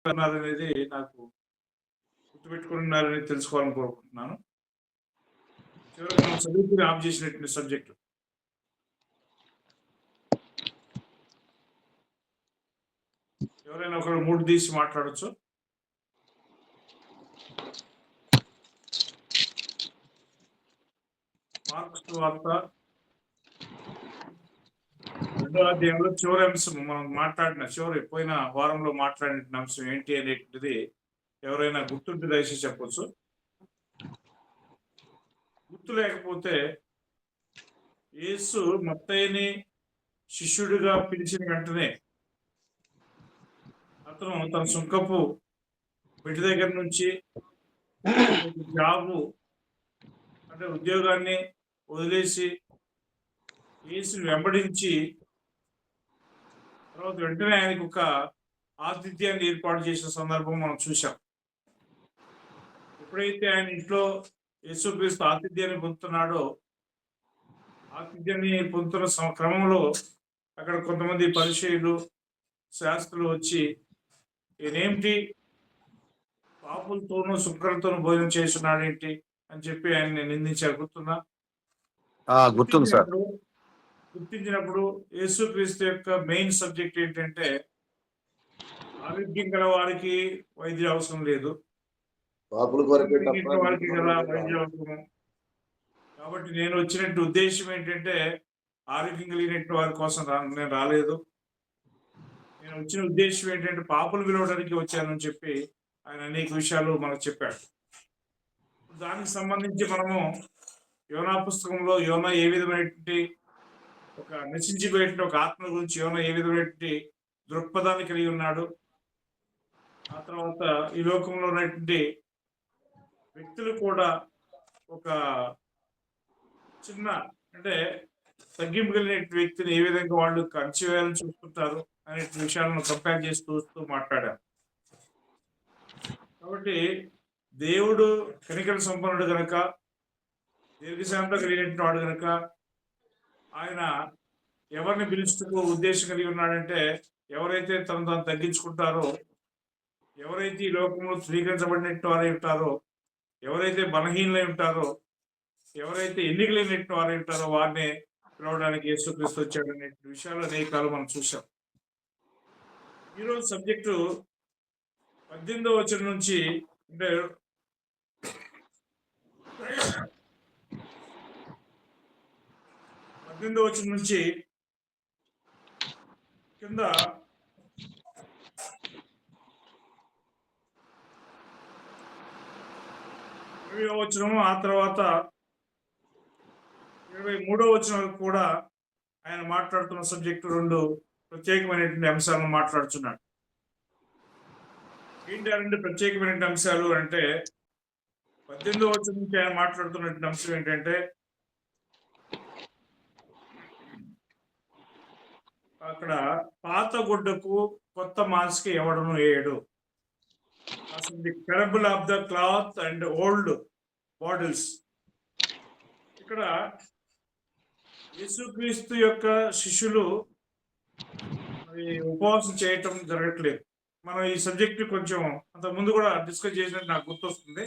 అనేది నాకు గుర్తుపెట్టుకున్నారని తెలుసుకోవాలని కోరుకుంటున్నాను. చివరికి మనం చదువుకుని ఆఫ్ చేసినటువంటి సబ్జెక్టు. ఎవరైనా ఒకరు మూడు తీసి మాట్లాడొచ్చు. మార్క్స్ వార్త 2వ అధ్యాయంలో చివరి అంశం మనం మాట్లాడిన పోయిన వారంలో మాట్లాడిన అంశం ఏంటి అనేటువంటిది ఎవరైనా గుర్తుంటే దయచేసి చెప్పొచ్చు. గుర్తు లేకపోతే యేసు మత్తయిని శిష్యుడిగా పిలిచిన వెంటనే అతను తన సుంకపు బిడ్డ దగ్గర నుంచి జాబు అంటే ఉద్యోగాన్ని వదిలేసి యేసుని వెంబడించి తర్వాత వెంటనే ఆయనకు ఒక ఆతిథ్యాన్ని ఏర్పాటు చేసిన సందర్భం మనం చూసాం. ఎప్పుడైతే ఆయన ఇంట్లో యేసుక్రీస్తు ఆతిథ్యాన్ని పొందుతున్నాడో, ఆతిథ్యాన్ని పొందుతున్న క్రమంలో అక్కడ కొంతమంది పరిచయులు శాస్త్రులు వచ్చి ఈయనేమిటి పాపులతోనూ శుక్రులతోనూ భోజనం చేస్తున్నాడు ఏంటి అని చెప్పి ఆయన్ని నిందించారు. గుర్తుంది సార్. గుర్తించినప్పుడు యేసుక్రీస్తు యొక్క మెయిన్ సబ్జెక్ట్ ఏంటంటే ఆరోగ్యం గల వారికి వైద్య అవసరం లేదు, వారికి గల వైద్య అవసరం. కాబట్టి నేను వచ్చినట్టు ఉద్దేశం ఏంటంటే ఆరోగ్యం కలిగినట్టు వారి కోసం నేను రాలేదు. నేను వచ్చిన ఉద్దేశం ఏంటంటే పాపులు పిలవడానికి వచ్చానని చెప్పి ఆయన అనేక విషయాలు మనకు చెప్పాడు. దానికి సంబంధించి మనము యోనా పుస్తకంలో యోనా ఏ విధమైనటువంటి ఒక నశించిపోయేటువంటి ఒక ఆత్మ గురించి యోనా ఏ విధమైనటువంటి దృక్పథాన్ని కలిగి ఉన్నాడు, ఆ తర్వాత ఈ లోకంలో ఉన్నటువంటి వ్యక్తులు కూడా ఒక చిన్న అంటే తగ్గింపు కలిగిన వ్యక్తిని ఏ విధంగా వాళ్ళు అణచివేయాలని చూస్తుంటారు అనే విషయాలను కంపేర్ చేసి చూస్తూ మాట్లాడారు. కాబట్టి దేవుడు కనికర సంపన్నుడు గనక, దీర్ఘశాంతం కలిగినటువంటి వాడు గనక ఆయన ఎవరిని పిలుస్తూ ఉద్దేశం కలిగి ఉన్నాడంటే ఎవరైతే తను తగ్గించుకుంటారో, ఎవరైతే ఈ లోకంలో స్వీకరించబడినట్టు వారై ఉంటారో, ఎవరైతే బలహీనలై ఉంటారో, ఎవరైతే ఎన్నికలైనట్టు వారై ఉంటారో వారిని పిలవడానికి యేసుక్రీస్తు వచ్చాడు అనే విషయాలు అనేకాలు మనం చూసాం. ఈరోజు సబ్జెక్టు 18వ వచనం నుంచి అంటే 18వ వచనం నుంచి కింద 20వ వచనం, ఆ తర్వాత 23వ వచనం కూడా ఆయన మాట్లాడుతున్న సబ్జెక్టు 2 ప్రత్యేకమైనటువంటి అంశాలను మాట్లాడుతున్నాడు. ఏంటి ఆ 2 ప్రత్యేకమైనటువంటి అంశాలు అంటే 18వ వచనం నుంచి ఆయన మాట్లాడుతున్నటువంటి అంశం ఏంటంటే అక్కడ పాత గుడ్డకు కొత్త మాస్క్ ఎవడను వేయడు. అసలు the parable of the cloth and old bottles. ఇక్కడ యేసుక్రీస్తు యొక్క శిష్యులు ఉపవాసం చేయటం జరగట్లేదు. మనం ఈ సబ్జెక్ట్ కొంచెం అంత ముందు కూడా డిస్కస్ చేసినట్టు నాకు గుర్తొస్తుంది.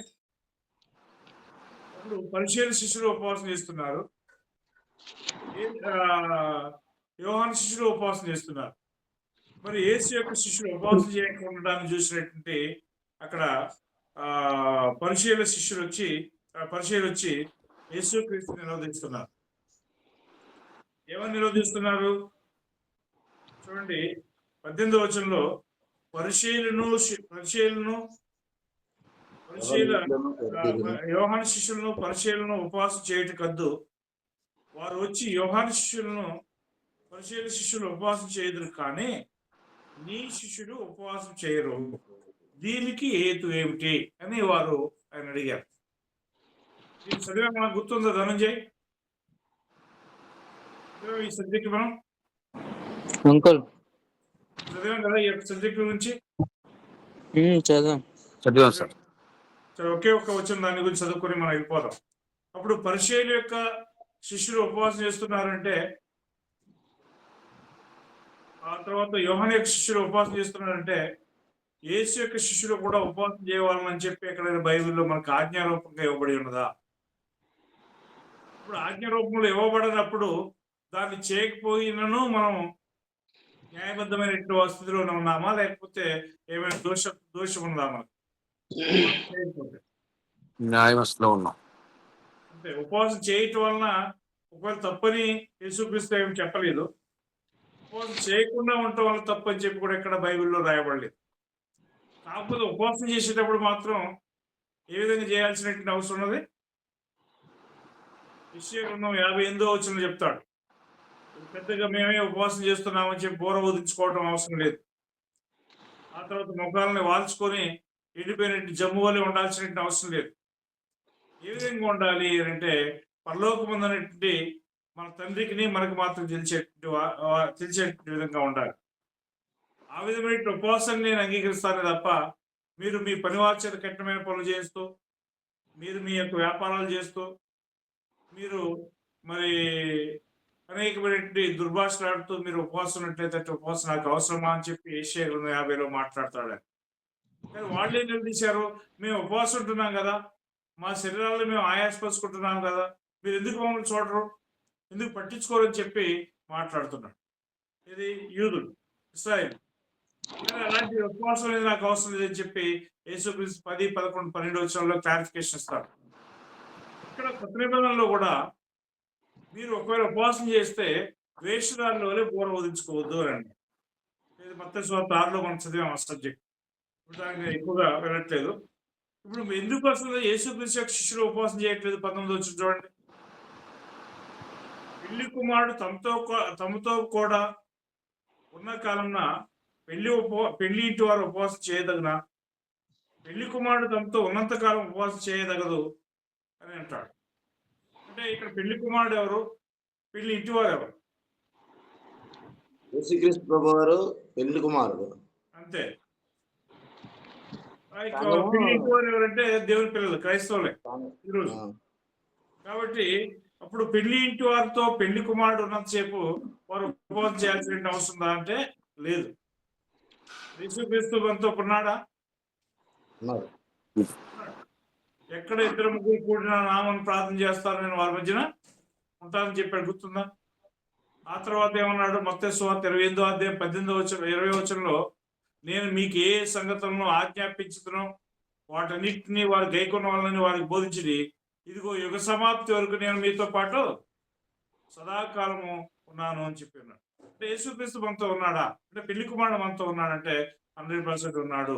ఇప్పుడు పరిచయ శిష్యులు ఉపవాసం చేస్తున్నారు, యోహాను శిష్యులు ఉపవాసం చేస్తున్నారు. మరి యేసు యొక్క శిష్యులు ఉపవాసం చేయకుండా ఉండడాన్ని చూసినటువంటి అక్కడ పరిచయ శిష్యులు వచ్చి యేసుక్రీస్తుని నిరోధిస్తున్నారు. ఏమని నిరోధిస్తున్నారు చూడండి. 18వ వచనంలో యోహాను శిష్యులను పరిచయులను ఉపవాసం చేయటం కద్దు, వారు వచ్చి యోహాను పరిచయ శిష్యులు ఉపవాసం చేయదురు, కానీ నీ శిష్యుడు ఉపవాసం చేయరు, దీనికి హేతు ఏమిటి అని వారు ఆయన అడిగారు. దీని చదివా మనకు గుర్తుందా ధనంజయ్? ఈ సబ్జెక్ట్ మనం చదివాం కదా ఈ యొక్క సబ్జెక్ట్ గురించి. చదివాం సార్. ఒకే ఒక్క వచ్చిన దాని గురించి చదువుకొని మనం వెళ్ళిపోదాం. అప్పుడు పరిచయుల యొక్క శిష్యులు ఉపవాసం చేస్తున్నారంటే, ఆ తర్వాత యోహాను యొక్క శిష్యులు ఉపవాసం చేస్తున్నారంటే యేసు యొక్క శిష్యులు కూడా ఉపవాసం చేయవాలని చెప్పి ఎక్కడైనా బైబిల్లో మనకు ఆజ్ఞారూపంగా ఇవ్వబడి ఉన్నదా? ఇప్పుడు ఆజ్ఞారూపంలో ఇవ్వబడినప్పుడు దాన్ని చేయకపోయినను మనం న్యాయబద్ధమైన స్థితిలో ఉన్నామా, లేకపోతే ఏమైనా దోషం ఉందా మనకు? న్యాయవస్థలో ఉన్నాం. అంటే ఉపవాసం చేయటం వలన ఒకవేళ తప్పని యేసుక్రీస్తు ఏమి చెప్పలేదు. ఉపవాసం చేయకుండా ఉండటం వల్ల తప్పు అని చెప్పి కూడా ఎక్కడ బైబిల్లో రాయబడలేదు. కాకపోతే ఉపవాసం చేసేటప్పుడు మాత్రం ఏ విధంగా చేయాల్సినటువంటి అవసరం ఉన్నది? యెషయా గ్రంథం 58వ వచనంలో చెప్తాడు, పెద్దగా మేమే ఉపవాసం చేస్తున్నామని చెప్పి బోర ఊదించుకోవడం అవసరం లేదు. ఆ తర్వాత ముఖాలని వాల్చుకొని ఎండిపోయినట్టు జమ్ము వల్ల ఉండాల్సినటువంటి అవసరం లేదు. ఏ విధంగా ఉండాలి అంటే పరలోకముందనేటువంటి మన తండ్రికి మనకు మాత్రం తెలిసేటువంటి విధంగా ఉండాలి. ఆ విధమైన ఉపవాసాన్ని నేను అంగీకరిస్తానే తప్ప మీరు మీ పనివార్చన కఠినమైన పనులు చేస్తూ, మీరు మీ యొక్క వ్యాపారాలు చేస్తూ, మీరు మరి అనేకమైనటువంటి దుర్భాషలు ఆడుతూ మీరు ఉపవాసం ఉన్నట్లయితే ఉపవాసం నాకు అవసరమా అని చెప్పి యెషయా గ్రంథం 50లో మాట్లాడతాడు. కానీ వాళ్ళు ఏం నిలదీశారు, మేము ఉపవాసం ఉంటున్నాం కదా, మా శరీరాల్లో మేము ఆయాసపరుచుకుంటున్నాం కదా, మీరు ఎందుకు మమ్మల్ని చూడరు, ఎందుకు పట్టించుకోరు అని చెప్పి మాట్లాడుతున్నాడు. ఇది యూదులు, ఇశ్రాయేలు. కానీ అలాంటి ఉపవాసం అనేది నాకు అవసరం లేదని చెప్పి యేసుక్రీస్తు 10, 11, 12 వచనంలో క్లారిఫికేషన్ ఇస్తారు. ఇక్కడ కొత్త నిబంధనలో కూడా మీరు ఒకవేళ ఉపవాసం చేస్తే ద్వేషదారుల వల్లే బోర వదిలించుకోవద్దు అని. ఇది మత్తయి సువార్త 6లో మనం చదివాం ఆ సబ్జెక్ట్. ఇప్పుడు దానికి ఎక్కువగా వెళ్ళట్లేదు. ఇప్పుడు ఎందుకు అసలు యేసుక్రీస్తు యొక్క శిష్యులు ఉపవాసం చేయట్లేదు? 19 వచనం చూడండి. పెళ్లి కుమారుడు తమతో కూడా ఉన్న కాలంన పెళ్లి ఇంటి వారు ఉపవాసం చేయదగిన, పెళ్లి కుమారుడు తమతో ఉన్నంత కాలం ఉపవాసం చేయదగదు అని అంటాడు. అంటే ఇక్కడ పెళ్లి కుమారుడు ఎవరు, పెళ్లి ఇంటి వారు ఎవరు? యేసుక్రీస్తు ప్రభువారు పెళ్లి కుమారుడు. అంతే. పెళ్లి ఇంటి వారు ఎవరంటే దేవుని పిల్లలు, క్రైస్తవులే ఈరోజు. కాబట్టి అప్పుడు పెళ్లి ఇంటి వారితో పెళ్లి కుమారుడు ఉన్నంతసేపు వారు ఉపవాసం చేయాల్సిన అవసరం ఉందా అంటే లేదు. యేసుక్రీస్తు మనతో ఉన్నాడా? ఎక్కడ 2, 3 కూడిన నామని ప్రార్థన చేస్తారు, నేను వారి మధ్యన ఉంటానని చెప్పాడు, గుర్తుందా? ఆ తర్వాత ఏమన్నాడు? మత్తయి సువార్త 28వ అధ్యాయం 18వ వచనం 20వ వచనంలో, నేను మీకు ఏ సంగతులను ఆజ్ఞాపించుతునో వాటన్నిటిని వారు గైకొన్న వాళ్ళని వారికి బోధించి, ఇదిగో యుగ సమాప్తి వరకు నేను మీతో పాటు సదాకాలము ఉన్నాను అని చెప్పి ఉన్నాడు. అంటే యేసుక్రీస్తు మనతో ఉన్నాడా అంటే పెళ్లి కుమారుడు మనతో ఉన్నాడంటే 100% ఉన్నాడు.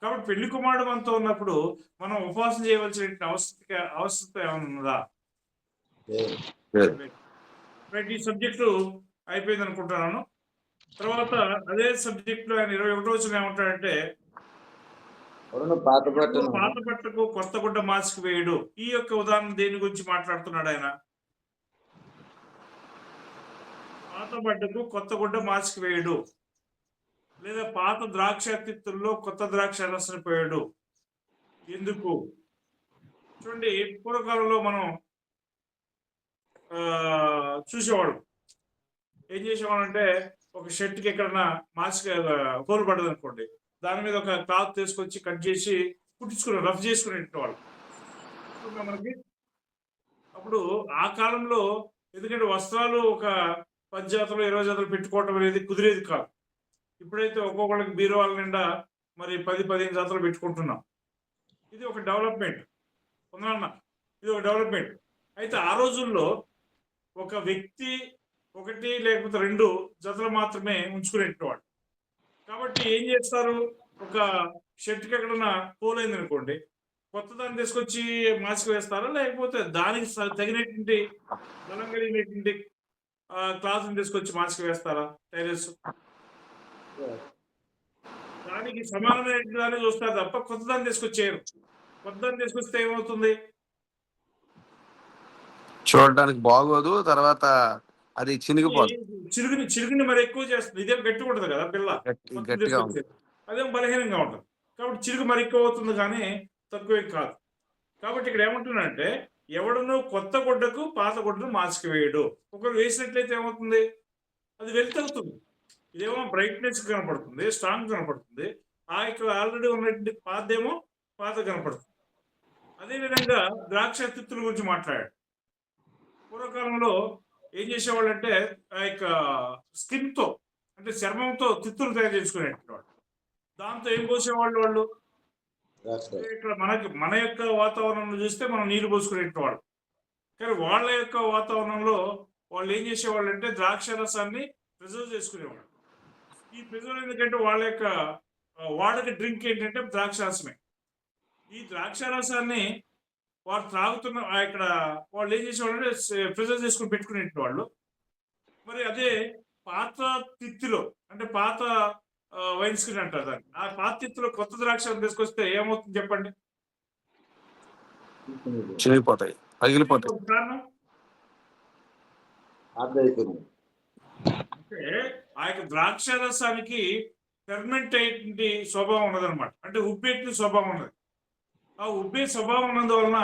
కాబట్టి పెళ్లి కుమారుడు మనతో ఉన్నప్పుడు మనం ఉపవాసం చేయవలసిన అవసరత ఏమైనా ఉన్నదా? ఈ సబ్జెక్టు అయిపోయింది అనుకుంటున్నాను. తర్వాత అదే సబ్జెక్ట్ లో ఆయన 21వ వచనం ఏమంటాడంటే, పాత బట్టకు కొత్త గుడ్డ మార్చికి వేయడు. ఈ యొక్క ఉదాహరణ దేని గురించి మాట్లాడుతున్నాడు ఆయన? పాత బట్టకు కొత్త గుడ్డ మార్చికి వేయడు, లేదా పాత ద్రాక్ష తిత్తుల్లో కొత్త ద్రాక్ష రసం పోయాడు. ఎందుకు? చూడండి, పూర్వకాలంలో మనం చూసేవాడు ఏం చేసేవాడు అంటే, ఒక షర్ట్కి ఎక్కడన్నా మార్చి హోల్ పడదు అనుకోండి, దాని మీద ఒక క్లాత్ తీసుకొచ్చి కట్ చేసి కుట్టించుకునే, రఫ్ చేసుకునేవాళ్ళు మనకి. అప్పుడు ఆ కాలంలో ఎందుకంటే వస్త్రాలు ఒక 10 జాతలు 20 జాతలు పెట్టుకోవటం అనేది కుదిరేది కాదు. ఇప్పుడైతే ఒక్కొక్కళ్ళకి బీరువాల నిండా మరి 10-15 జాతలు పెట్టుకుంటున్నాం. ఇది ఒక డెవలప్మెంట్ ఇది ఒక డెవలప్మెంట్. అయితే ఆ రోజుల్లో ఒక వ్యక్తి 1 లేకపోతే 2 జతలు మాత్రమే ఉంచుకునేటవాడు. కాబట్టి ఏం చేస్తారు, ఒక షర్ట్కి ఎక్కడన్నా పోలైంది అనుకోండి, కొత్త దాన్ని తీసుకొచ్చి మార్చికి వేస్తారా, లేకపోతే దానికి తగినటువంటి బలం కలిగినటువంటి క్లాత్ని తీసుకొచ్చి మార్చికి వేస్తారా? టైలర్స్ దానికి సమానమైన దాన్ని చూస్తారు తప్ప కొత్త దాన్ని తీసుకొచ్చేయరు. కొత్త దాన్ని తీసుకొస్తే ఏమవుతుంది? చూడడానికి బాగోదు, తర్వాత అది చిరుగుని మరి ఎక్కువ చేస్తుంది. ఇదేం గట్టిగా ఉంటుంది కదా పిల్ల, అదేం బలహీనంగా ఉంటుంది. కాబట్టి చిరుగు మరి ఎక్కువ అవుతుంది కానీ తక్కువే కాదు. కాబట్టి ఇక్కడ ఏమంటున్నాడంటే, ఎవడను కొత్త గుడ్డకు పాత గుడ్డను మార్చికి వేయడు. ఒకరు వేసినట్లయితే ఏమవుతుంది, అది వెళ్తవుతుంది. ఇదేమో బ్రైట్నెస్ కనపడుతుంది, స్ట్రాంగ్ కనపడుతుంది. ఆ యొక్క ఆల్రెడీ ఉన్నటువంటి పాతదేమో పాత కనపడుతుంది. అదేవిధంగా ద్రాక్ష తిత్తుల గురించి మాట్లాడాడు. పూర్వకాలంలో ఏం చేసేవాళ్ళంటే ఆ యొక్క స్కిన్తో అంటే చర్మంతో తిత్తులు తయారు చేసుకునేవాళ్ళు. దాంతో ఏం పోసేవాళ్ళు వాళ్ళు? ఇక్కడ మన యొక్క వాతావరణంలో చూస్తే మనం నీళ్లు పోసుకునేవాళ్ళు. కానీ వాళ్ళ యొక్క వాతావరణంలో వాళ్ళు ఏం చేసేవాళ్ళు అంటే ద్రాక్ష రసాన్ని ప్రిజర్వ్ చేసుకునేవాళ్ళు. ఈ ప్రిజర్వ్ ఎందుకంటే వాళ్ళ యొక్క వాడక డ్రింక్ ఏంటంటే ద్రాక్ష రసమే. ఈ ద్రాక్ష రసాన్ని వారు త్రాగుతున్న ఇక్కడ వాళ్ళు ఏం చేసేవాళ్ళు అంటే ప్రిజర్వ్ చేసుకుని పెట్టుకునేవాళ్ళు. మరి అదే పాత తిత్తిలో అంటే పాత వైన్ స్క్రీన్ అంటారు దాన్ని. ఆ పాత తిత్తిలో కొత్త ద్రాక్షను తీసుకొస్తే ఏమవుతుంది చెప్పండి? చినిగిపోతాయి, పగిలిపోతాయి. కారణం అంటే ఆ యొక్క ద్రాక్ష రసానికి ఫెర్మెంట్ అయ్యేటువంటి స్వభావం ఉన్నదన్నమాట. అంటే ఉబ్బేటి స్వభావం ఉన్నది. ఆ ఉబ్బే స్వభావం ఉన్నందువలన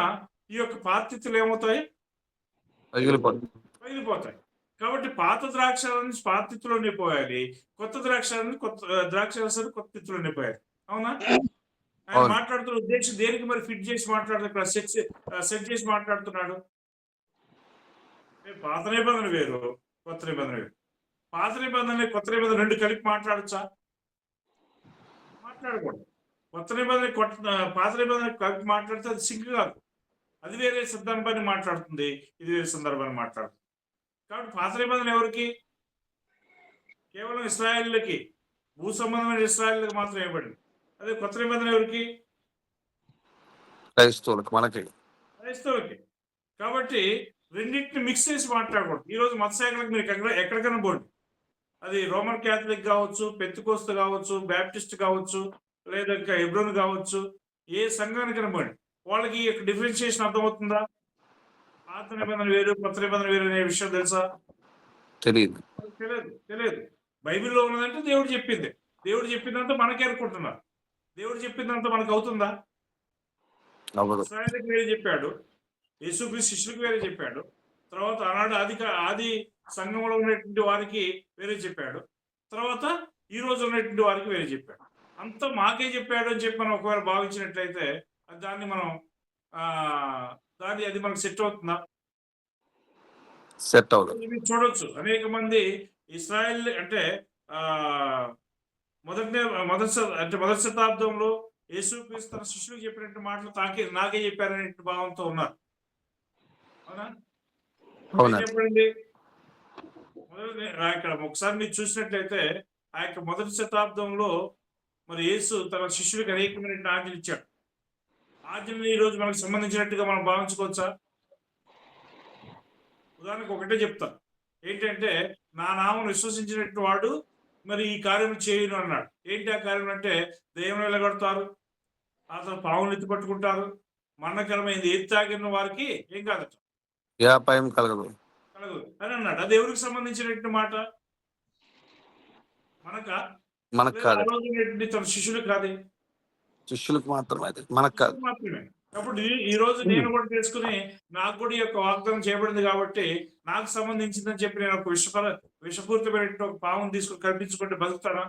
ఈ యొక్క పాత తిత్తులు ఏమవుతాయి? పగిలిపోతాయి. కాబట్టి పాత ద్రాక్షాలని పాత తిత్తులోనే పోయాలి, కొత్త ద్రాక్షాలని ద్రాక్ష రసాన్ని కొత్త తిత్తులోనే పోయాలి. అవునా? ఆయన మాట్లాడుతున్న ఉద్దేశం దేనికి మరి ఫిట్ చేసి మాట్లాడుతున్నారు, సెట్ చేసి మాట్లాడుతున్నాడు? పాత నిబంధన వేరు, కొత్త నిబంధన వేరు. పాత నిబంధన కొత్త నిబంధన రెండు కలిపి మాట్లాడచ్చా? మాట్లాడకూడదు. కొత్త నిబంధన పాత నిబంధన కలిపి మాట్లాడితే అది సింక్ కాదు. అది వేరే సందర్భాన్ని మాట్లాడుతుంది, ఇది వేరే సందర్భాన్ని మాట్లాడుతుంది. కాబట్టి పాత నిబంధన ఎవరికి? కేవలం ఇశ్రాయేలులకి, భూ సంబంధమైన ఇశ్రాయేలులకు మాత్రం ఇవ్వబడింది. అదే కొత్త నిబంధన ఎవరికి? క్రైస్తవులకి, మనకి క్రైస్తవులకి. కాబట్టి రెండింటిని మిక్స్ చేసి మాట్లాడకూడదు. ఈరోజు మతశాఖలకు మీరు ఎక్కడికైనా పోండి, అది రోమన్ క్యాథలిక్ కావచ్చు, పెంతెకోస్తు కావచ్చు, బ్యాప్టిస్ట్ కావచ్చు, లేదా ఇంకా హెబ్రోన్ కావచ్చు, ఏ సంఘానికైనా పోండి, వాళ్ళకి డిఫరెన్షియేషన్ అర్థమవుతుందా? పాత నిబంధన వేరు, కొత్త నిబంధన వేరు అనే విషయం తెలుసా? తెలియదు. తెలియదు. బైబిల్లో ఉన్నదంటే దేవుడు చెప్పింది. దేవుడు చెప్పిందంతా మనకే అనుకుంటున్నారు. దేవుడు చెప్పిందంతా మనకు అవుతుందా? ఇశ్రాయేలుకి వేరే చెప్పాడు, యేసుక్రీస్తు శిష్యులకు వేరే చెప్పాడు, తర్వాత ఆనాడు ఆది సంఘంలో ఉన్నటువంటి వారికి వేరే చెప్పాడు, తర్వాత ఈ రోజు ఉన్నటువంటి వారికి వేరే చెప్పాడు. అంతా మాకే చెప్పాడు అని చెప్పి మనం ఒకవేళ భావించినట్లయితే దాన్ని మనం అది మనకు సెట్ అవుతుందా? సెట్ అవుతుంది. చూడొచ్చు అనేక మంది ఇశ్రాయేల్ అంటే మొదటి శతాబ్దంలో యేసుక్రీస్తు తన శిష్యులకు చెప్పినట్టు మాటలు నాకే చెప్పారనే భావంతో ఉన్నారు. అవునా? చెప్పండి. ఇక్కడ ఒకసారి మీరు చూసినట్లయితే ఆ యొక్క మొదటి శతాబ్దంలో మరి యేసు తన శిష్యులకు అనేకమైన ఆజ్ఞలు ఇచ్చాడు. ఆజ్ఞలు ఈ రోజు మనకు సంబంధించినట్టుగా మనం భావించుకోవచ్చా? ఉదాహరణకు ఒకటే చెప్తాను, ఏంటంటే నా నామం విశ్వసించినట్టు వాడు మరి ఈ కార్యం చేయను అన్నాడు. ఏంటి ఆ కార్యం అంటే దెయ్యం వెళ్ళగొడతారు, అతను పావులు ఎత్తి పట్టుకుంటారు, మరణకరమైంది ఏది తాగిన వారికి ఏం కాదట, కలగదు అని అన్నాడు. అది ఎవరికి సంబంధించినట్టు మాట? తన శిష్యులకు కాదు, శిష్యులకు మాత్రమే, మనకు కాదు మాత్రమే. కాబట్టి ఈ రోజు నేను కూడా తెలుసుకుని నాకు కూడా ఈ యొక్క వాగ్దానం చేయబడింది కాబట్టి నాకు సంబంధించిందని చెప్పి నేను ఒక విషపూరితమైన ఒక పావును తీసుకుని కల్పించుకుంటే బతుకుతానా?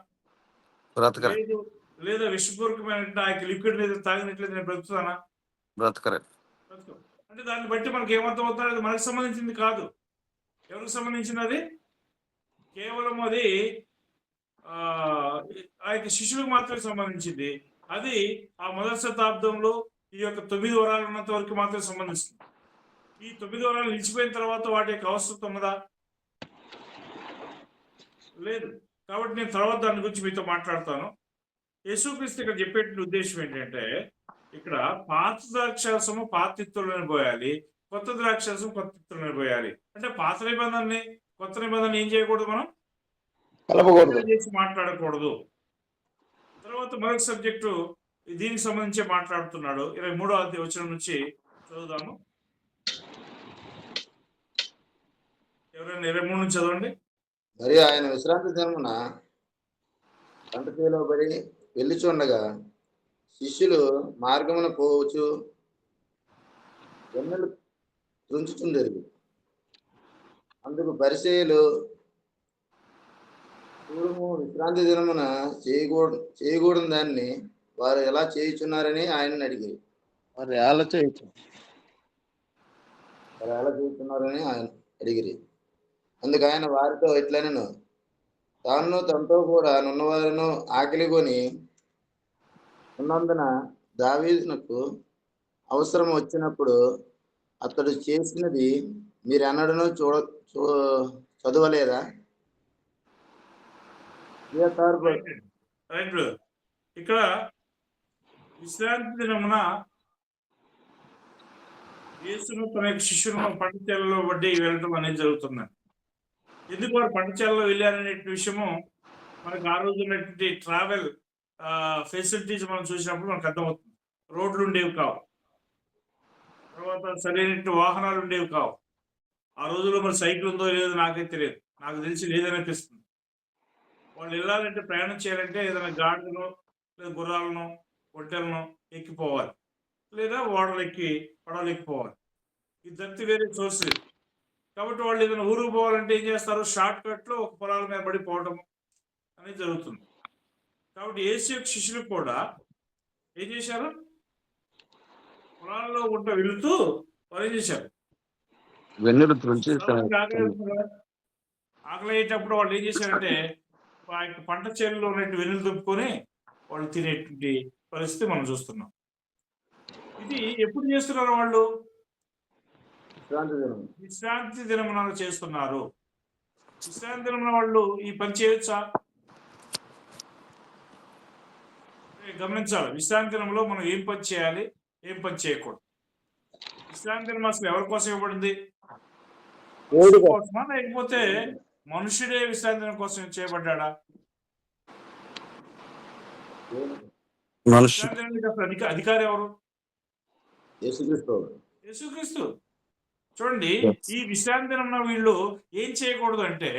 లేదా విషపూరితమైన ఆ యొక్క లిక్విడ్ లేదా తాగినట్లయితే నేను బ్రతుకుతానా? అంటే దాన్ని బట్టి మనకి ఏమర్థం అవుతుందో అది మనకు సంబంధించింది కాదు. ఎవరికి సంబంధించినది? కేవలం అది ఆ యొక్క శిష్యులకు మాత్రమే సంబంధించింది. అది ఆ మొదటి శతాబ్దంలో ఈ యొక్క 9 వరాలు ఉన్నంత వరకు మాత్రమే సంబంధిస్తుంది. ఈ 9 వరాలు నిలిచిపోయిన తర్వాత వాటి యొక్క అవసరం ఉన్నదా? లేదు. కాబట్టి నేను తర్వాత దాని గురించి మీతో మాట్లాడతాను. యేసుక్రీస్తు ఇక్కడ చెప్పే ఉద్దేశం ఏంటంటే ఇక్కడ పాత ద్రాక్షరసము పాత తిత్తుల్లోనే పోయాలి, కొత్త ద్రాక్షరసం కొత్త తిత్తుల్లోనే పోయాలి. అంటే పాత నిబంధనని కొత్త నిబంధన ఏం చేయకూడదు, మనం చేసి మాట్లాడకూడదు. తర్వాత మరొక సబ్జెక్టు దీనికి సంబంధించి మాట్లాడుతున్నాడు. 23వ వచనం నుంచి చదువుదాము. ఎవరైనా 23 నుంచి చదవండి. మరి ఆయన విశ్రాంతి దినమున పంట చేలో పడి వెళ్ళుచుండగా శిష్యులు మార్గమున పోవచ్చు వెన్నెలు త్రుంచుచుండెరు. అందుకు పరిసయ్యులు చూడుము, విశ్రాంతి దినమున చేయకూడని దాన్ని వారు ఎలా చేయుచున్నారని ఆయనని అడిగిరి. వారు ఎలా చేయుచున్నారని ఆయన అడిగిరి. అందుకు ఆయన వారితో ఇట్లనెను, తాను తనతో కూడా నున్నవారును ఆకలి కొని ఉన్నందున దావీదునకు అవసరం వచ్చినప్పుడు అతడు చేసినది మీరు ఎన్నడూ చదవలేదా? Right brother. ఇక్కడ విశ్రాంతి దినమున యేసును తన యొక్క శిష్యులను పంటచేలలో వడ్డీ వెళ్ళటం అనేది జరుగుతుంది. ఎందుకు వారు పంటచేలలో వెళ్ళారనే విషయము మనకు ఆ రోజు ఉన్నటువంటి ట్రావెల్ ఫెసిలిటీస్ మనం చూసినప్పుడు మనకు అర్థమవుతుంది. రోడ్లు ఉండేవి కావు, తర్వాత సరైన వాహనాలు ఉండేవి కావు. ఆ రోజుల్లో మరి సైకిల్ ఉందో లేదో నాకైతే తెలియదు, నాకు తెలిసి లేదనిపిస్తుంది. వాళ్ళు వెళ్ళాలంటే, ప్రయాణం చేయాలంటే ఏదైనా గాడిదను లేదా గుర్రాలను ఒంటెలను ఎక్కిపోవాలి, లేదా పడవలు ఎక్కిపోవాలి. ఇది తప్పితే వేరే సోర్స్ లేదు. కాబట్టి వాళ్ళు ఏదైనా ఊరుకు పోవాలంటే ఏం చేస్తారు, షార్ట్ కట్లో ఒక పొలాల మీద పడిపోవడం అనేది జరుగుతుంది. కాబట్టి యేసు యొక్క శిష్యులు కూడా ఏం చేశారు, పొలాల్లో గుంట వెళుతూ వాళ్ళు ఏం చేశారు, ఆకలి అయ్యేటప్పుడు వాళ్ళు ఏం చేశారంటే ఆ యొక్క పంట చేనులో ఉన్నట్టు వెన్నులు దుప్పుకొని వాళ్ళు తినేటువంటి పరిస్థితి మనం చూస్తున్నాం. ఇది ఎప్పుడు చేస్తున్నారు వాళ్ళు? విశ్రాంతి దినమున చేస్తున్నారు. విశ్రాంతి దినమున వాళ్ళు ఈ పని చేయొచ్చా? గమనించాలి. విశ్రాంతి దినంలో మనం ఏం పని చేయాలి, ఏం పని చేయకూడదు. విశ్రాంతి దినం అసలు ఎవరి కోసం ఇవ్వబడింది? కోసమా, లేకపోతే మనుషుడే విశ్రాంతి దినం కోసం చేయబడ్డా? అధికారి ఎవరు? యేసుక్రీస్తు. చూడండి, ఈ విశ్రాంతి దినం వీళ్ళు ఏం చేయకూడదు అంటే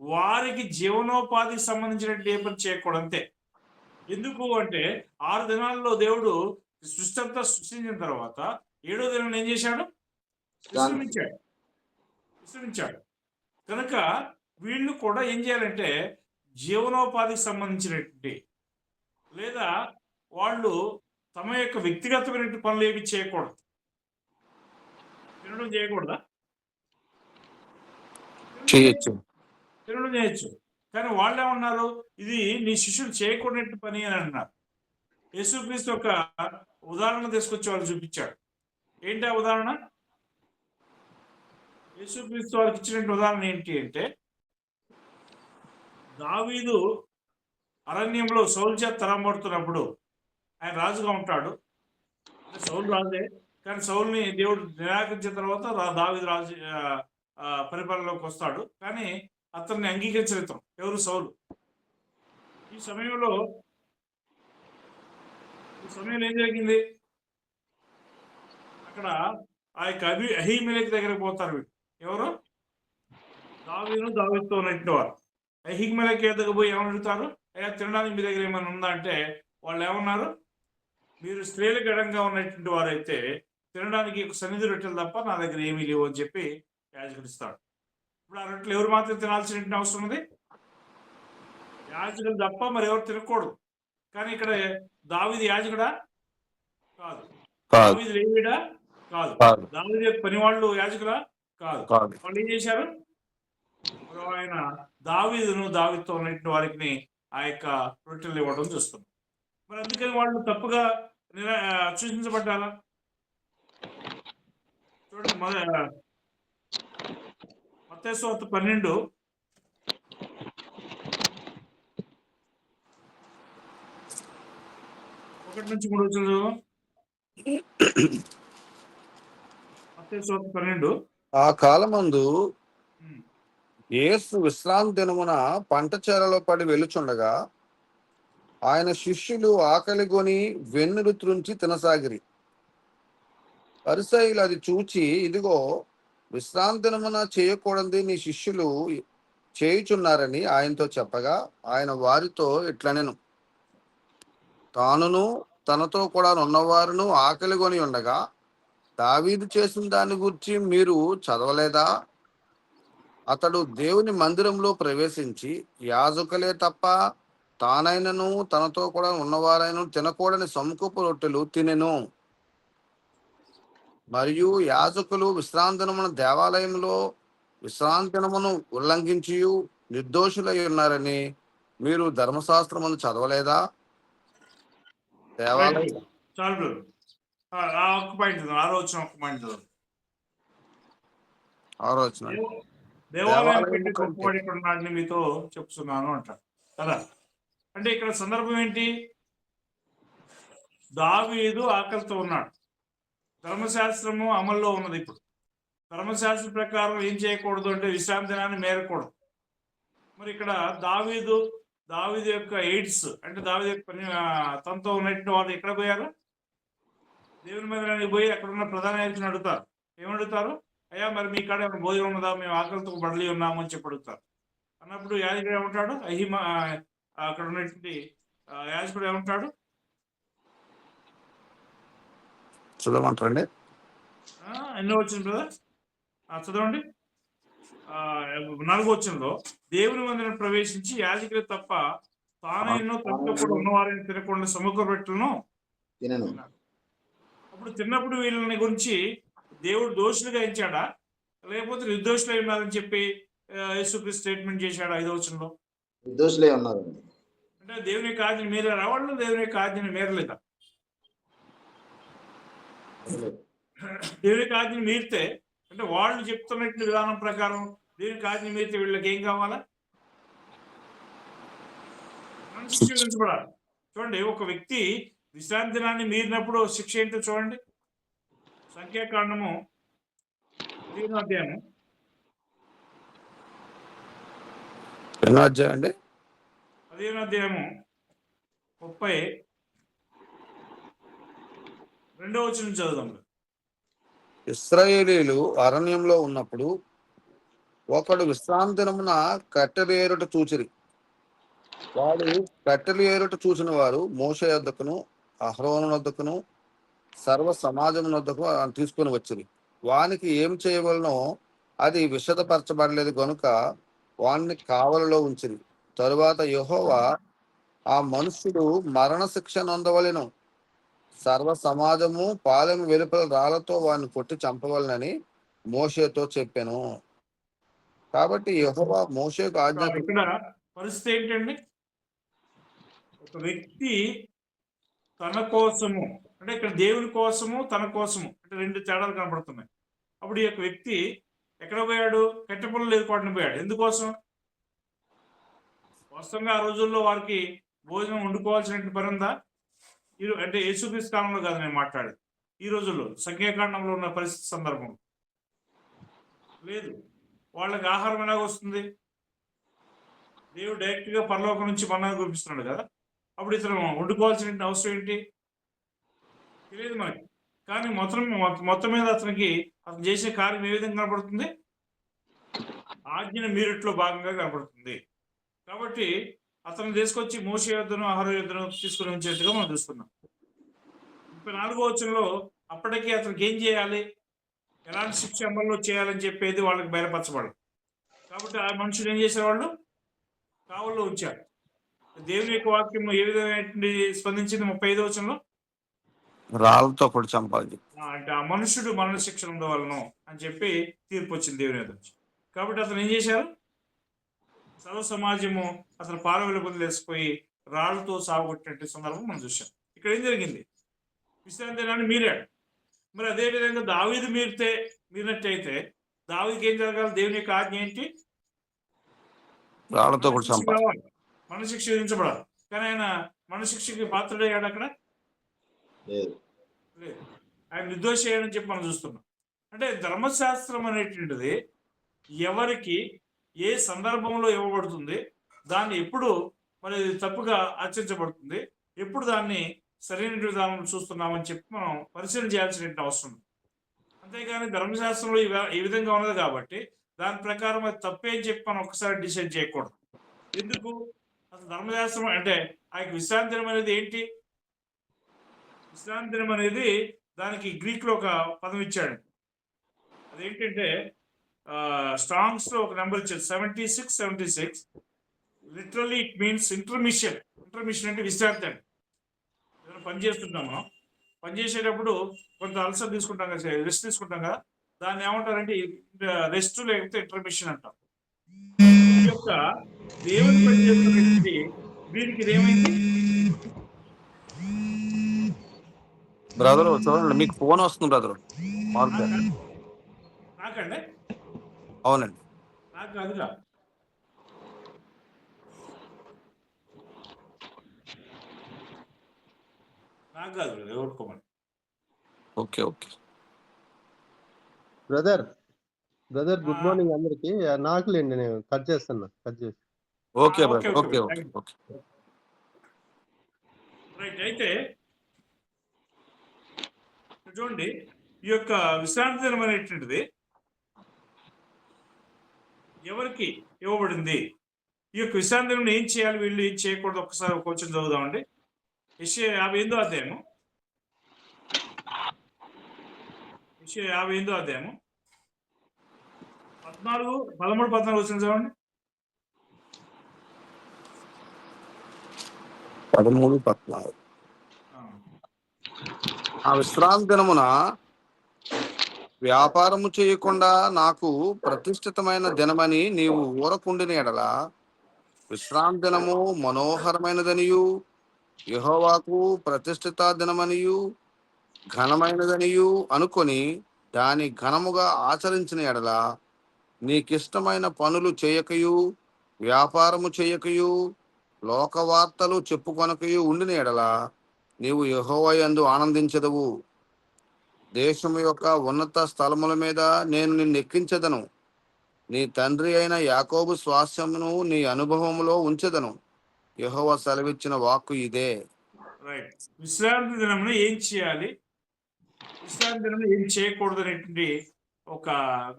వారికి జీవనోపాధికి సంబంధించినట్టు ఏ పని చేయకూడదు అంతే. ఎందుకు అంటే 6 దినాల్లో దేవుడు సృష్టి అంతా సృష్టించిన తర్వాత 7వ దినం ఏం చేశాడు? విశ్రమించాడు. కనుక వీళ్ళు కూడా ఏం చేయాలంటే జీవనోపాధికి సంబంధించినటువంటి లేదా వాళ్ళు తమ యొక్క వ్యక్తిగతమైన పనులు ఏమి చేయకూడదు. తినడం చేయకూడదా? తినడం చేయొచ్చు. కానీ వాళ్ళు ఏమన్నారు, ఇది నీ శిష్యులు చేయకూడనట్టు పని అని అన్నారు. యేసుక్రీస్తు ఒక ఉదాహరణ తీసుకొచ్చి వాళ్ళు చూపించాడు. ఏంటి ఆ ఉదాహరణ? యేసుక్రీస్తు వాళ్ళకి ఇచ్చినటువంటి ఉదాహరణ ఏంటి అంటే, దావీదు అరణ్యంలో సౌలు చేత తరంబడుతున్నప్పుడు ఆయన రాజుగా ఉంటాడు. సౌలు రాజే, కానీ సౌలుని దేవుడు నిరాకరించిన తర్వాత దావీదు రాజు పరిపాలనలోకి వస్తాడు. కానీ అతన్ని అంగీకరించలేదు ఎవరు? సౌలు. ఈ సమయంలో ఏం జరిగింది? అక్కడ ఆ యొక్క అహీమెలెకు దగ్గరకు పోతారు వీళ్ళు. ఎవరు? దావీదుతో ఉన్నట్టు వారు. అహీమెలెకు దగ్గర పోయి ఏమని అడుగుతారు, అయ్యా తినడానికి మీ దగ్గర ఏమైనా ఉందా అంటే వాళ్ళు ఏమన్నారు, మీరు స్త్రీలకు ఎడంగా ఉన్నటువంటి వారైతే తినడానికి ఒక సన్నిధి రొట్టెలు తప్ప నా దగ్గర ఏమీ లేవు అని చెప్పి యాజకుడిస్తాడు. ఇప్పుడు ఆ రొట్టెలు ఎవరు మాత్రం తినాల్సిన అవసరం ఉంది? యాజకులు తప్ప మరి ఎవరు తినకూడదు. కానీ ఇక్కడ దావీదు యాజకుడా? కాదు. దావీదు లేవీడా? కాదు. దావీదు యొక్క పని వాళ్ళు యాజకులా? కాదు. వాళ్ళు ఏం చేశారు? ఆయన దావీదుతో ఉన్నటువంటి వారికి ఆ యొక్క రొట్టెలు ఇవ్వడం చూస్తున్నాం. మరి అందుకని వాళ్ళు తప్పుగా సూచించబడ్డారా? చూడండి, మత్తయి సువార్త 12 1-3 మత్తయి సువార్త 12. ఆ కాలమందు యేసు విశ్రాంతి దినమున పంట చేలలో పడి వెలుచుండగా ఆయన శిష్యులు ఆకలి కొని వెన్నులు త్రుంచి తినసాగిరి. పరిసయ్యులు అది చూచి, ఇదిగో విశ్రాంతి దినమున చేయకూడదు నీ శిష్యులు చేయుచున్నారని ఆయనతో చెప్పగా, ఆయన వారితో ఇట్లనెను, తానును తనతో కూడా ఉన్నవారును ఆకలి కొని ఉండగా దావీదు చేసిన దాని గురించి మీరు చదవలేదా? అతడు దేవుని మందిరంలో ప్రవేశించి యాజకులే తప్ప తానైనను తనతో కూడా ఉన్నవారైనను తినకూడని సముఖపు రొట్టెలు తినెను. మరియు యాజకులు విశ్రాంతినమున దేవాలయంలో విశ్రాంతినమును ఉల్లంఘించి నిర్దోషులై ఉన్నారని మీరు ధర్మశాస్త్రమును చదవలేదా? రైట్, దేవాలయం చాలు బ్రదర్. ఆ ఒక్క పాయింట్ ఆలోచన ఒక్క పాయింట్ ఆలోచన దేవాలయం దేవాలయము పెట్టి కంటే గొప్పవాడి ఇక్కడ ఉన్నాడని మీతో చెప్తున్నాను అంటారు కదా. అంటే ఇక్కడ సందర్భం ఏంటి? దావీదు ఆకలితో ఉన్నాడు. ధర్మశాస్త్రము అమల్లో ఉన్నది. ఇప్పుడు ధర్మశాస్త్రం ప్రకారం ఏం చేయకూడదు అంటే విశ్రాంతి దినాన్ని మేరకూడదు. మరి ఇక్కడ దావీదు యొక్క ఎయిడ్స్ అంటే దావీదు యొక్క తనతో ఉన్నటువంటి వాళ్ళు ఎక్కడ పోయారు? దేవుని మందిరానికి పోయి అక్కడ ఉన్న ప్రధాన యాజకుని అడుగుతారు. ఏమడుగుతారు? అయ్యా మరి మీ కాడ ఏమైనా భోజనం ఉన్నదా, మేము ఆకలితో బడలి ఉన్నాము అని చెప్పి అడుగుతారు. అన్నప్పుడు యాజకుడు ఏమంటాడు? అక్కడ ఉన్నటువంటి యాజకుడు ఏమంటాడు? చదవమంటారండి. ఎన్నో వచ్చింది బ్రదర్, చదవండి. 4వ వచనంలో దేవుని మందిరం ప్రవేశించి యాజకులు తప్ప తానైనా తనతో కూడా ఉన్నవారిని తినకుండా సముఖ రొట్టెలను తినను. అప్పుడు తిన్నప్పుడు వీళ్ళని గురించి దేవుడు దోషులుగా ఎంచాడా, లేకపోతే నిర్దోషులై ఉన్నారని చెప్పి యేసుక్రీస్తు స్టేట్మెంట్ చేశాడు 5వ వచనంలో? నిర్దోషులే ఉన్నారండి. అంటే దేవుని యొక్క ఆజ్ఞని మీరారా వాళ్ళు? దేవుని యొక్క ఆజ్ఞని మీరలేదా? దేవుని యొక్క ఆజ్ఞని మీరితే అంటే వాళ్ళు చెప్తున్నట్టు విధానం ప్రకారం దేవుని ఆజ్ఞ మీరితే వీళ్ళకి ఏం కావాలా? శిక్ష విధించబడాలి. చూడండి, ఒక వ్యక్తి విశ్రాంతి దినాన్ని మీరినప్పుడు శిక్ష ఏంటో చూడండి. సంఖ్యాకాండము 15వ అధ్యాయము 15వ అధ్యాయము 32వ వచనం చదువుదాం. ఇశ్రాయేలీలు అరణ్యంలో ఉన్నప్పుడు ఒకడు విశ్రాంతి దినమున కట్టెలు ఏరుట చూచిరి. వాడు కట్టెలు ఏరుట చూసిన వారు మోషే వద్దకును అహరోను వద్దకును సర్వ సమాజం వద్దకు తీసుకుని వచ్చిరి. వానికి ఏం చేయవలనో అది విశదపరచబడలేదు గనుక వాణ్ణి కావలిలో ఉంచిరి. తరువాత యెహోవా ఆ మనుష్యుడు మరణ శిక్ష నొందవలెను, సర్వ సమాజము పాలెము వెలుపల రాళ్లతో వాడిని కొట్టి చంపవలనని మోషేతో చెప్పాను. కాబట్టి యెహోవా మోషేకు ఆజ్ఞ. ఇక్కడ పరిస్థితి ఏంటండి? ఒక వ్యక్తి తన కోసము అంటే ఇక్కడ దేవుని కోసము తన కోసము అంటే 2 తేడాలు కనబడుతున్నాయి. అప్పుడు ఈ యొక్క వ్యక్తి ఎక్కడ పోయాడు? కట్టెపుల్లలు ఏర్పాటుని పోయాడు. ఎందుకోసం? వాస్తవంగా ఆ రోజుల్లో వారికి భోజనం వండుకోవాల్సిన పని ఉందా? అంటే యేసుక్రీస్తు కాలంలో కాదు నేను మాట్లాడేది, ఈ రోజుల్లో సంఖ్యాకాండంలో ఉన్న పరిస్థితి సందర్భం లేదు. వాళ్ళకి ఆహారం ఎలాగ వస్తుంది? దేవుడు డైరెక్ట్ గా పరలోకం నుంచి మన్నా కురిపిస్తున్నాడు కదా. అప్పుడు ఇతను వండుకోవాల్సిన అవసరం ఏంటి? తెలియదు మనకి. కానీ మొత్తం మీద అతను చేసే కార్యం ఏ విధంగా కనబడుతుంది? ఆజ్ఞను మీరట్లో భాగంగా కనబడుతుంది. కాబట్టి అతను తీసుకొచ్చి మోషే యుద్ధను అహరోను యుద్ధను తీసుకుని ఉంచేట్టుగా మనం చూస్తున్నాం. 34వ వచనంలో అప్పటికీ అతనికి ఏం చేయాలి, ఎలాంటి శిక్ష అమల్లో చేయాలని చెప్పేది వాళ్ళకి బయలుపరచబడదు. కాబట్టి ఆ మనుషులు ఏం చేసేవాళ్ళు? కావల్లో ఉంచారు. దేవుని యొక్క వాక్యం ఏ విధంగా స్పందించింది? 35వ వచనంలో రాళ్ళతో కూడా చంపాలి అంటే ఆ మనుషుడు మరణ శిక్ష ఉండవలను అని చెప్పి తీర్పు వచ్చింది దేవుని యొక్క. కాబట్టి అతను ఏం చేశారు? సర్వ సమాజము అతను పాలవెల వదిలేసిపోయి రాళ్లతో సాగుకొట్టినట్టు సందర్భం మనం చూసాం. ఇక్కడ ఏం జరిగింది? విశ్రాంతి దినాన్ని మీరాడు. మరి అదే విధంగా దావీదు మీరినట్టయితే దావీదుకి ఏం జరగాలి? దేవుని యొక్క ఆజ్ఞ ఏంటి? రాళ్లతో కూడా చంపాలి, మనశిక్ష విధించబడాలి. కానీ ఆయన మనశిక్షకి పాత్రుడయ్యాడు అక్కడ? లేదు. ఆయన నిర్దోషి అయ్యాడని చెప్పి మనం చూస్తున్నాం. అంటే ధర్మశాస్త్రం అనేటువంటిది ఎవరికి ఏ సందర్భంలో ఇవ్వబడుతుంది, దాన్ని ఎప్పుడు మరి తప్పుగా ఆచరించబడుతుంది, ఎప్పుడు దాన్ని సరైన విధానం చూస్తున్నామని చెప్పి మనం పరిశీలన చేయాల్సిన అవసరం. అంతేగాని ధర్మశాస్త్రంలో ఈ విధంగా ఉన్నది కాబట్టి దాని ప్రకారం అది తప్పే అని చెప్పి మనం ఒకసారి డిసైడ్ చేయకూడదు. ఎందుకు? అసలు ధర్మశాస్త్రం అంటే ఆ విశ్రాంతి దినం అనేది ఏంటి? విశ్రాంతి దినం అనేది దానికి గ్రీక్ లో ఒక పదం ఇచ్చాడు. అదేంటంటే స్ట్రాంగ్స్ లో ఒక నెంబర్ ఇచ్చారు 76. Literally it means intermission. Intermission అంటే విశ్రాంతి అండి. ఏదైనా పని చేస్తుంటాం మనం, పని చేసేటప్పుడు కొంత అలసట తీసుకుంటాం కదా, రెస్ట్ తీసుకుంటాం కదా, దాన్ని ఏమంటారంటే రెస్ట్ లేకపోతే ఇంటర్మిషన్ అంటాం. ఈ యొక్క దేవుని పని చేస్తున్నటువంటి వీరికి ఇదేమైంది? బ్రదర్ చూడండి, మీకు ఫోన్ వస్తుంది బ్రదర్. నాకండి, అవునండి. నాకు కాదుగా. నాకు కాదు, ఎవరుకోమని. Okay okay brother good morning అందరికి. నాకులేండి, నేను కట్ చేస్తున్నా. Okay okay brother. Okay okay okay okay right. అయితే చూడండి, ఈ యొక్క విశ్రాంతి దినం అనేటువంటిది ఎవరికి ఇవ్వబడింది? ఈ యొక్క విశ్రాంతి దినం ఏం చేయాలి, వీళ్ళు ఏం చేయకూడదు, ఒక్కసారి కొంచెం చదువుదామండి. యెషయా 58వ అధ్యాయము. యెషయా 58వ అధ్యాయము 13, 14 వచ్చిన చదవండి. 13, 14. ఆ విశ్రాంతి దినమున వ్యాపారము చేయకుండా నాకు ప్రతిష్ఠితమైన దినమని నీవు ఊరకుండిన ఎడల విశ్రాంతి దినము మనోహరమైనదనియు యెహోవాకు ప్రతిష్ఠిత దినమనియు ఘనమైనదనియు అనుకొని దాని ఘనముగా ఆచరించిన ఎడల నీకిష్టమైన పనులు చేయకయు వ్యాపారము చేయకయు లోకవార్తలు చెప్పుకొనకయు ఉండిన ఎడల నీవు యెహోవా యందు ఆనందించదవు. దేశము యొక్క ఉన్నత స్థలముల మీద నేను నిన్ను ఎక్కించదను. నీ తండ్రి అయిన యాకోబు స్వాస్థ్యమును నీ అనుభవములో ఉంచెదను. యెహోవా సెలవిచ్చిన వాక్కు ఇదే. రైట్. విశ్రాంతి దినమున ఏం చేయాలి, విశ్రాంతి దినమున ఏం చేయకూడదు అనేటువంటి ఒక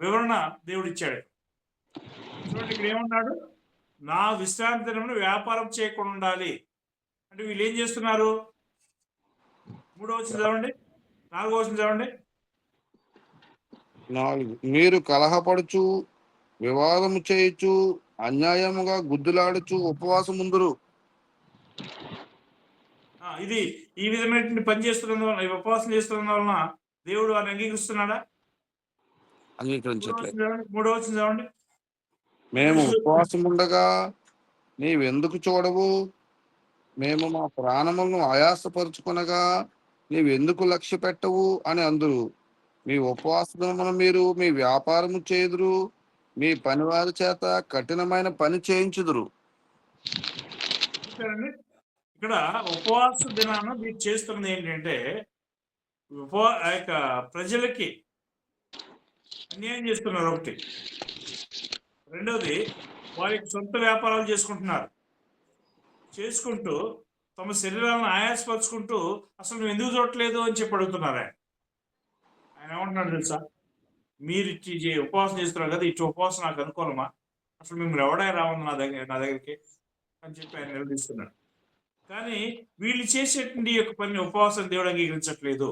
వివరణ దేవుడు ఇచ్చాడు. చూడండి, ఇక్కడ ఏమన్నాడు? నా విశ్రాంతి దినమున వ్యాపారం చేయకుండా ఉండాలి అంటే వీళ్ళు ఏం చేస్తున్నారు? 3వ వచనం చదవండి, 4వ వచనం చదవండి. 4 మీరు కలహపడుచు వివాదము చేయుచు అన్యాయముగా గుద్దులాడుచు ఉపవాసముందురు. ఇది ఈ విధమైనటువంటి పని చేస్తున్నందు వలన, ఈ ఉపవాసం చేస్తున్నందు వలన దేవుడు వారిని అంగీకరిస్తున్నాడా? అంగీకరించట్లేదు. 3వ వచనం చదవండి. మేము ఉపవాసం ఉండగా నీవెందుకు చూడవు? మేము మా ప్రాణములను ఆయాసపరుచుకొనగా నీవెందుకు లక్ష్య పెట్టవు అని అందురు. మీ ఉపవాసమున మీరు మీ వ్యాపారము చేయుదురు, మీ పనివారి చేత కఠినమైన పని చేయించుదురు. చూసారండి, ఇక్కడ ఉపవాస దినాన మీరు చేస్తున్నది ఏంటంటే ఆ యొక్క ప్రజలకి అన్యాయం చేస్తున్నారు ఒకటి. రెండవది, వారి సొంత వ్యాపారాలు చేసుకుంటూ తమ శరీరాలను ఆయాసపరుచుకుంటూ అసలు నువ్వు ఎందుకు చూడట్లేదు అని చెప్పి అడుగుతున్నారు. ఆయన ఏమంటున్నాడు తెలుసా? మీరు ఉపవాసం చేస్తున్నారు కదా, ఇటు ఉపవాసం నాకు అనుకూలమా? అసలు మిమ్మల్ని ఎవడై రావుంది నా దగ్గరికి అని చెప్పి ఆయన నిలదీస్తున్నాడు. కానీ వీళ్ళు చేసేటువంటి యొక్క పని ఉపవాసం దేవుడు అంగీకరించట్లేదు.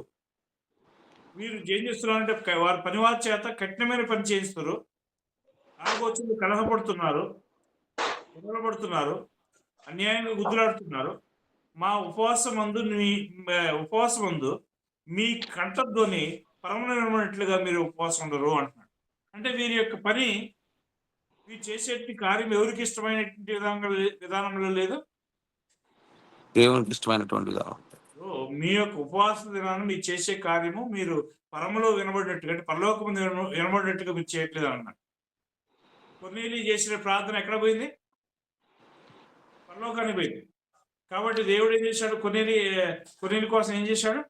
వీరు ఏం చేస్తున్నారంటే వారి పనివారి చేత కఠినమైన పని చేయిస్తారు, ఆగొచ్చి కలహపడుతున్నారు, గొడవపడుతున్నారు, అన్యాయంగా గుద్దులాడుతున్నారు. మా ఉపవాసం మందు మీ కంఠధ్వని పరమనట్లుగా మీరు ఉపవాసం ఉండరు అంటున్నాడు. అంటే వీరి యొక్క పని, వీరు చేసేటువంటి కార్యం ఎవరికి ఇష్టమైనటువంటి విధానంలో లేదు, దేవునికి ఇష్టమైనటువంటి విధానం. మీ యొక్క ఉపవాస దినాన్ని మీరు చేసే కార్యము మీరు పరమలో వినబడినట్టుగా, అంటే పరలోకము వినబడినట్టుగా మీరు చేయట్లేదు అన్నాడు. కొర్నేలి చేసిన ప్రార్థన ఎక్కడ పోయింది? పరలోకానికి పోయింది. కాబట్టి దేవుడు ఏం చేశాడు? కొర్నేలి కోసం ఏం చేశాడు?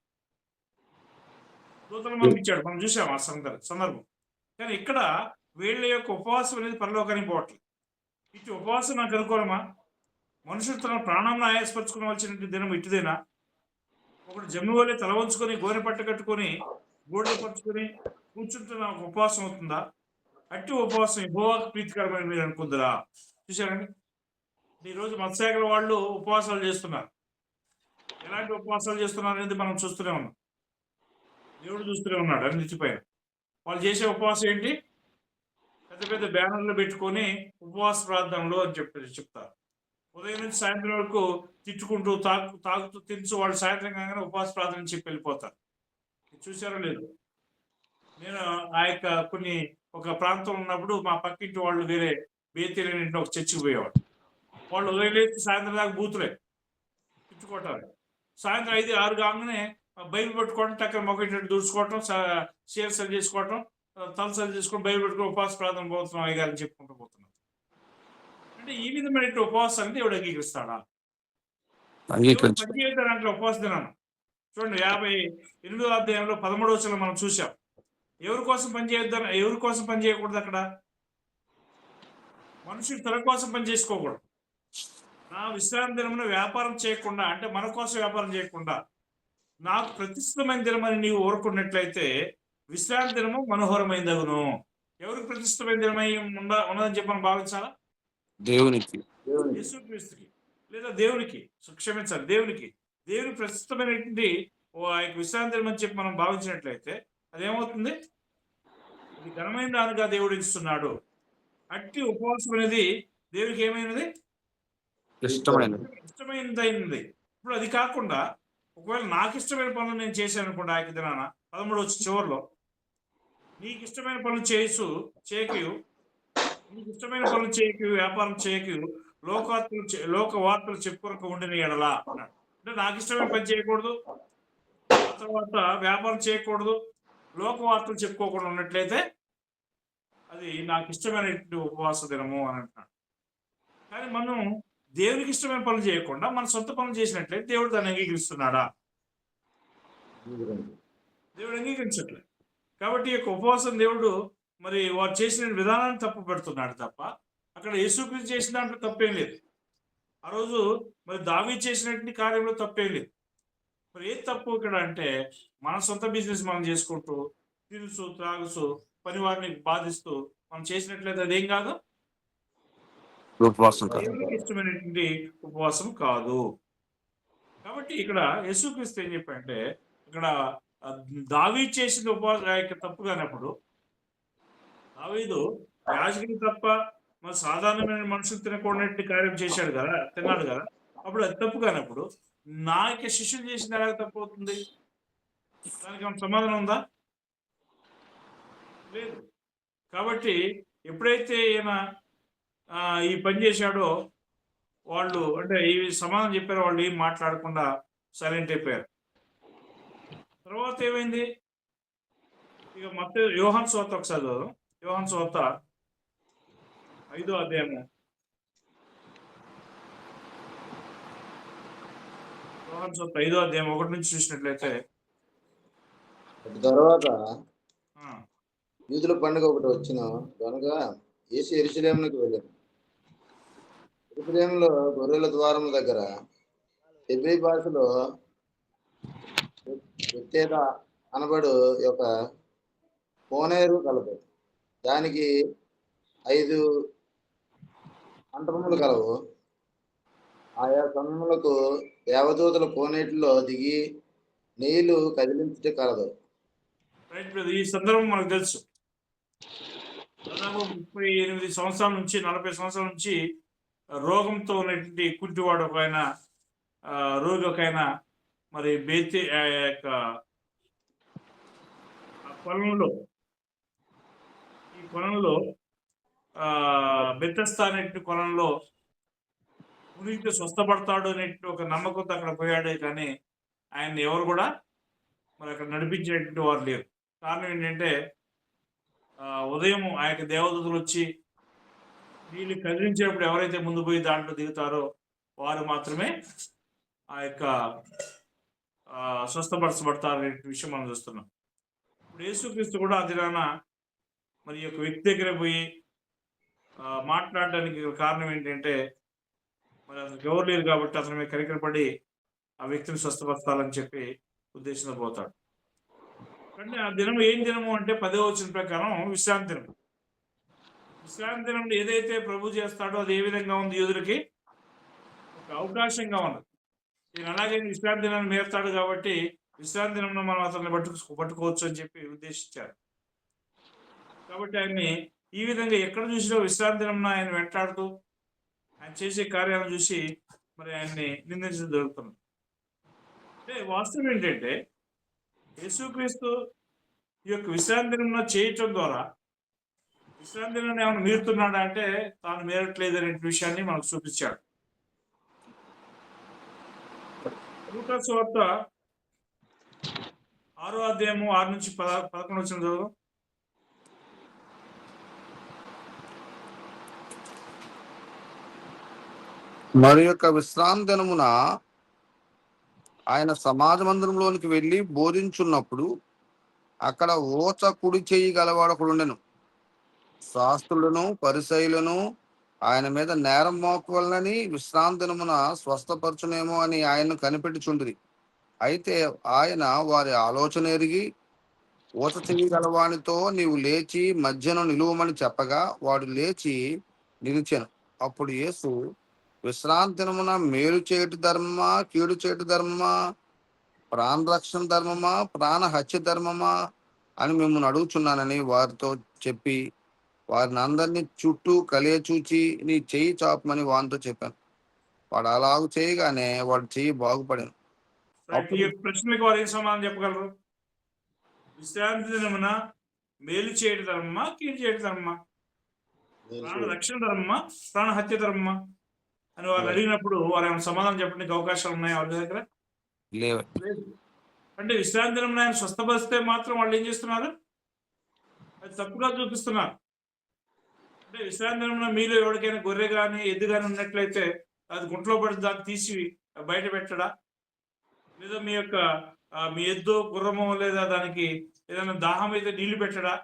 దూతలను పంపించాడు. మనం చూసాం ఆ సందర్భం. కానీ ఇక్కడ వీళ్ళ యొక్క ఉపవాసం అనేది పరలోకానికి పోవట్లేదు. ఇటు ఉపవాసం నాకు అనుకోవడమా? మనుషులు తన ప్రాణంలో ఆయాసపరచుకోవాల్సిన దినం ఇటుదేనా? ఒకటి జమ్మి వల్లే తల వంచుకొని గోనె పట్ట కట్టుకొని గోడలు పరుచుకొని కూర్చుంటున్న ఉపవాసం అవుతుందా? అట్టి ఉపవాసం యెహోవాకు ప్రీతికరమైన మీరు అనుకుందరా? చూసారండి, ఈరోజు మత్స్యశాఖల వాళ్ళు ఉపవాసాలు చేస్తున్నారు. ఎలాంటి ఉపవాసాలు చేస్తున్నారు అనేది మనం చూస్తూనే ఉన్నాం. దేవుడు చూస్తూనే ఉన్నాడు అన్నిటిపైన. వాళ్ళు చేసే ఉపవాసం ఏంటి? పెద్ద పెద్ద బ్యానర్లు పెట్టుకొని ఉపవాస ప్రార్థనలు అని చెప్తారు. ఉదయం నుంచి సాయంత్రం వరకు తిట్టుకుంటూ తాగుతూ తింటూ వాళ్ళు సాయంత్రం కాగానే ఉపవాస ప్రార్థన చెప్పి వెళ్ళిపోతారు. చూసారో లేదు? నేను ఆ యొక్క ఒక ప్రాంతం ఉన్నప్పుడు మా పక్కింటి వాళ్ళు వేరే బేతీలు ఇంటి ఒక చర్చికి పోయేవాడు. వాళ్ళు ఉదయం లేచి సాయంత్రం దాకా బూతులే తిట్టుకోవటాలు. సాయంత్రం 5-6 కాగానే బైబిల్ పట్టుకోవడం, టక్కన మొక్క దూసుకోవటం, షేర్ సరి చేసుకోవటం, తల సరి చేసుకొని బైబిల్ పెట్టుకొని ఉపవాస ప్రార్థన పోతున్నాం అయ్యగారని చెప్పుకుంటూ పోతున్నాం. అంటే ఈ విధమైన ఉపవాసాన్ని దేవుడు అంగీకరిస్తాడా? పనిచేయడం దాంట్లో ఉపవాస దినాన్ని చూడండి 58వ అధ్యాయంలో 13వ వచనం మనం చూసాం. ఎవరి కోసం పనిచేయొద్దని, ఎవరి కోసం పని చేయకూడదు అక్కడ? మనుషులు తన కోసం పని చేసుకోకూడదు. నా విశ్రాంతి దినమున వ్యాపారం చేయకుండా, అంటే మన కోసం వ్యాపారం చేయకుండా నాకు ప్రతిష్టమైన దినమని నీవు ఊరుకున్నట్లయితే విశ్రాంతి దినము మనోహరమైందగును. ఎవరికి ప్రతిష్టమైన దినమై ఉన్నదని చెప్పని భావించాలా? దేవునికి, యేసుక్రీస్తుకి లేదా దేవునికి, క్షమించాలి దేవునికి ప్రతిష్టమైనటువంటి ఆ యొక్క విశ్రాంతి దినం అని చెప్పి మనం భావించినట్లయితే అదేమవుతుంది? ఇది ఘనమైన దానిగా దేవుడు ఇస్తున్నాడు. అట్టి ఉపవాసం అనేది దేవుడికి ఏమైనది? ఇష్టమైనదైనది. ఇప్పుడు అది కాకుండా ఒకవేళ నాకు ఇష్టమైన పనులు నేను చేశాను అనుకోండి, ఆ దినాన 13 వచ్చి చివరిలో నీకు ఇష్టమైన పనులు చేయకు, నీకు ఇష్టమైన పనులు చేయకు, వ్యాపారం చేయకు, లోక వార్తలు చెప్పుకోక ఉండిన ఎడలా అన్నాడు. అంటే నాకు ఇష్టమైన పని చేయకూడదు, ఆ తర్వాత వ్యాపారం చేయకూడదు, లోక వార్తలు చెప్పుకోకుండా ఉన్నట్లయితే అది నాకు ఇష్టమైనటువంటి ఉపవాస దినము అని అంటున్నాడు. కానీ మనం దేవునికి ఇష్టమైన పనులు చేయకుండా మన సొంత పనులు చేసినట్లయితే దేవుడు దాన్ని అంగీకరిస్తున్నాడా? దేవుడు అంగీకరించట్లేదు. కాబట్టి ఈ యొక్క ఉపవాసం దేవుడు మరి వారు చేసిన విధానాన్ని తప్పు పెడుతున్నాడు తప్ప అక్కడ యేసుక్రీస్తు చేసిన దాంట్లో తప్పేం లేదు. ఆ రోజు మరి దావీదు చేసినటువంటి కార్యంలో తప్పేం లేదు. మరి ఏది తప్పు ఇక్కడ అంటే మన సొంత బిజినెస్ మనం చేసుకుంటూ తిరుసు త్రాగుసు పని వారిని బాధిస్తూ మనం చేసినట్లయితే అదేం కాదు, ఉపవాసం కాదు, దేవునికి ఇష్టమైనటువంటి ఉపవాసం కాదు. కాబట్టి ఇక్కడ యేసుక్రీస్తు ఏం చెప్పంటే ఇక్కడ దావీదు చేసిన ఉపవాసం తప్పు కానప్పుడు, దావీదు యాజకుడు తప్ప మన సాధారణమైన మనుషులు తినకూడనటువంటి కార్యం చేశాడు కదా, తిన్నాడు కదా, అప్పుడు అది తప్పు కానప్పుడు నా యొక్క శిష్యులు చేసిన ఎలా తప్పు అవుతుంది? దానికి ఏమైనా సమాధానం ఉందా? లేదు. కాబట్టి ఎప్పుడైతే ఈయన ఈ పని చేశాడో వాళ్ళు, అంటే ఈ సమాధానం చెప్పారో వాళ్ళు ఏం మాట్లాడకుండా సైలెంట్ అయిపోయారు. తర్వాత ఏమైంది? ఇక మత్తయి యోహాను సువార్త ఒకసారి చదువు. యోహాను సువార్త 5వ అధ్యాయము. యోహాను సువార్త 5వ అధ్యాయం 1 నుంచి చూసినట్లయితే, తర్వాత యూదుల పండుగ ఒకటి వచ్చిన కనుక యేసు యెరూషలేమునకు వెళ్ళాడు. యెరూషలేములో గొర్రెల ద్వారం దగ్గర హెబ్రీ భాషలో బెత్సేద అనబడు యొక్క కోనేరు కలదు. దానికి 5 మంటపములు కలవు. ఆయా సమయములకు దేవదూతల కోనేటిలో దిగి నీళ్లు కదిలించుట కలదు. ఈ సందర్భం మనకు తెలుసు. దాదాపు 38 సంవత్సరాల నుంచి 40 సంవత్సరాల నుంచి రోగంతో ఉన్నటువంటి కుంటివాడు ఒక ఆయన, రోగి ఒక ఆయన మరి యొక్క కొలంలో బెతెస్దా అనేటువంటి కొలంలో మునిగితే స్వస్థపడతాడు అనేటువంటి ఒక నమ్మకంతో అక్కడ పోయాడే కానీ ఆయన ఎవరు కూడా మరి అక్కడ నడిపించేటువంటి వారు లేరు. కారణం ఏంటంటే ఉదయం ఆ యొక్క దేవదూతలు వచ్చి వీళ్ళు కదిలించేటప్పుడు ఎవరైతే ముందు పోయి దాంట్లో దిగుతారో వారు మాత్రమే ఆ యొక్క స్వస్థపరచబడతారు అనే విషయం మనం చూస్తున్నాం. ఇప్పుడు యేసుక్రీస్తు కూడా దినాన మరి ఈ యొక్క వ్యక్తి దగ్గర పోయి మాట్లాడడానికి కారణం ఏంటంటే మరి అతనికి ఎవరు లేరు కాబట్టి అతని మీద కనికరపడి ఆ వ్యక్తిని స్వస్థపరచాలని చెప్పి ఉద్దేశంతో పోతాడు. కానీ ఆ దినము ఏం దినము అంటే 10వ వచనం ప్రకారం విశ్రాంతి దినం. విశ్రాంతి దినం ఏదైతే ప్రభు చేస్తాడో అది ఏ విధంగా ఉంది? యూదులకి ఒక అవకాశంగా ఉన్నది. ఈయన అలాగే విశ్రాంతి దినాన్ని మేస్తాడు కాబట్టి విశ్రాంతి దినంలో మనం అతన్ని పట్టుకోవచ్చు అని చెప్పి ఉద్దేశించారు. కాబట్టి ఆయన్ని ఈ విధంగా ఎక్కడ చూసినా విశ్రాంతి దినం ఆయన వెంటాడుతూ ఆయన చేసే కార్యాలను చూసి మరి ఆయన్ని నిందించడం జరుగుతుంది. అంటే వాస్తవం ఏంటంటే యేసుక్రీస్తు ఈ యొక్క విశ్రాంతి దినం చేయటం ద్వారా విశ్రాంతి దినాన్ని ఏమైనా మీరుతున్నాడా అంటే తాను మీరట్లేదు అనే విషయాన్ని మనకు చూపించాడు. లూకా సువార్త 6వ అధ్యాయము 6 నుంచి 11 వచ్చిన చదువు. మరి యొక్క విశ్రాంతి దినమున ఆయన సమాజ మందిరంలోనికి వెళ్ళి బోధించున్నప్పుడు అక్కడ ఓచ కుడి చేయి గలవాడు ఒకడు ఉండెను. శాస్త్రులను పరిసయులను ఆయన మీద నేరం మోపవలనని విశ్రాంతి దినమున స్వస్థపరచునేమో అని ఆయన్ను కనిపెట్టుచుండిరి. అయితే ఆయన వారి ఆలోచన ఎరిగి ఊచ చెయ్యి గలవానితో నీవు లేచి మధ్యను నిలువమని చెప్పగా వాడు లేచి నిలిచెను. అప్పుడు యేసు విశ్రాంతి దినమున మేలు చేయటి ధర్మమా కీడు చేయటి ధర్మమా, ప్రాణరక్షణ ధర్మమా ప్రాణ హత్య ధర్మమా అని మిమ్మల్ని అడుగుచున్నానని వారితో చెప్పి వారిని అందరినీ చుట్టూ కలియచూచి నీ చెయ్యి చాపమని వానితో చెప్పాను. వాడు అలాగూ చేయగానే వాడు చెయ్యి బాగుపడాను. ఈ యొక్క ప్రశ్నలకు వారు ఏం సమాధానం చెప్పగలరు? విశ్రాంతి దినమున మేలు చేయటి ధర్మమా కీడు చేయటి ధర్మమా, ప్రాణ రక్షణ ధర్మమా ప్రాణ హత్య ధర్మమా అని వాళ్ళు అడిగినప్పుడు వారు ఏమైనా సమాధానం చెప్పడానికి అవకాశాలు ఉన్నాయా వాళ్ళ దగ్గర? లేవు. లేదు. అంటే విశ్రాంతి దినం ఆయన స్వస్థపరిస్తే మాత్రం వాళ్ళు ఏం చేస్తున్నారు? అది తప్పుగా చూపిస్తున్నారు. అంటే విశ్రాంతి దినం మీరు ఎవరికైనా గొర్రె కానీ ఎద్దు కానీ ఉన్నట్లయితే అది గుంట్లో పడి దాన్ని తీసి బయట పెట్టడా, లేదా మీ యొక్క మీ ఎద్దు గుర్రమో లేదా దానికి ఏదైనా దాహం అయితే నీళ్లు పెట్టడా?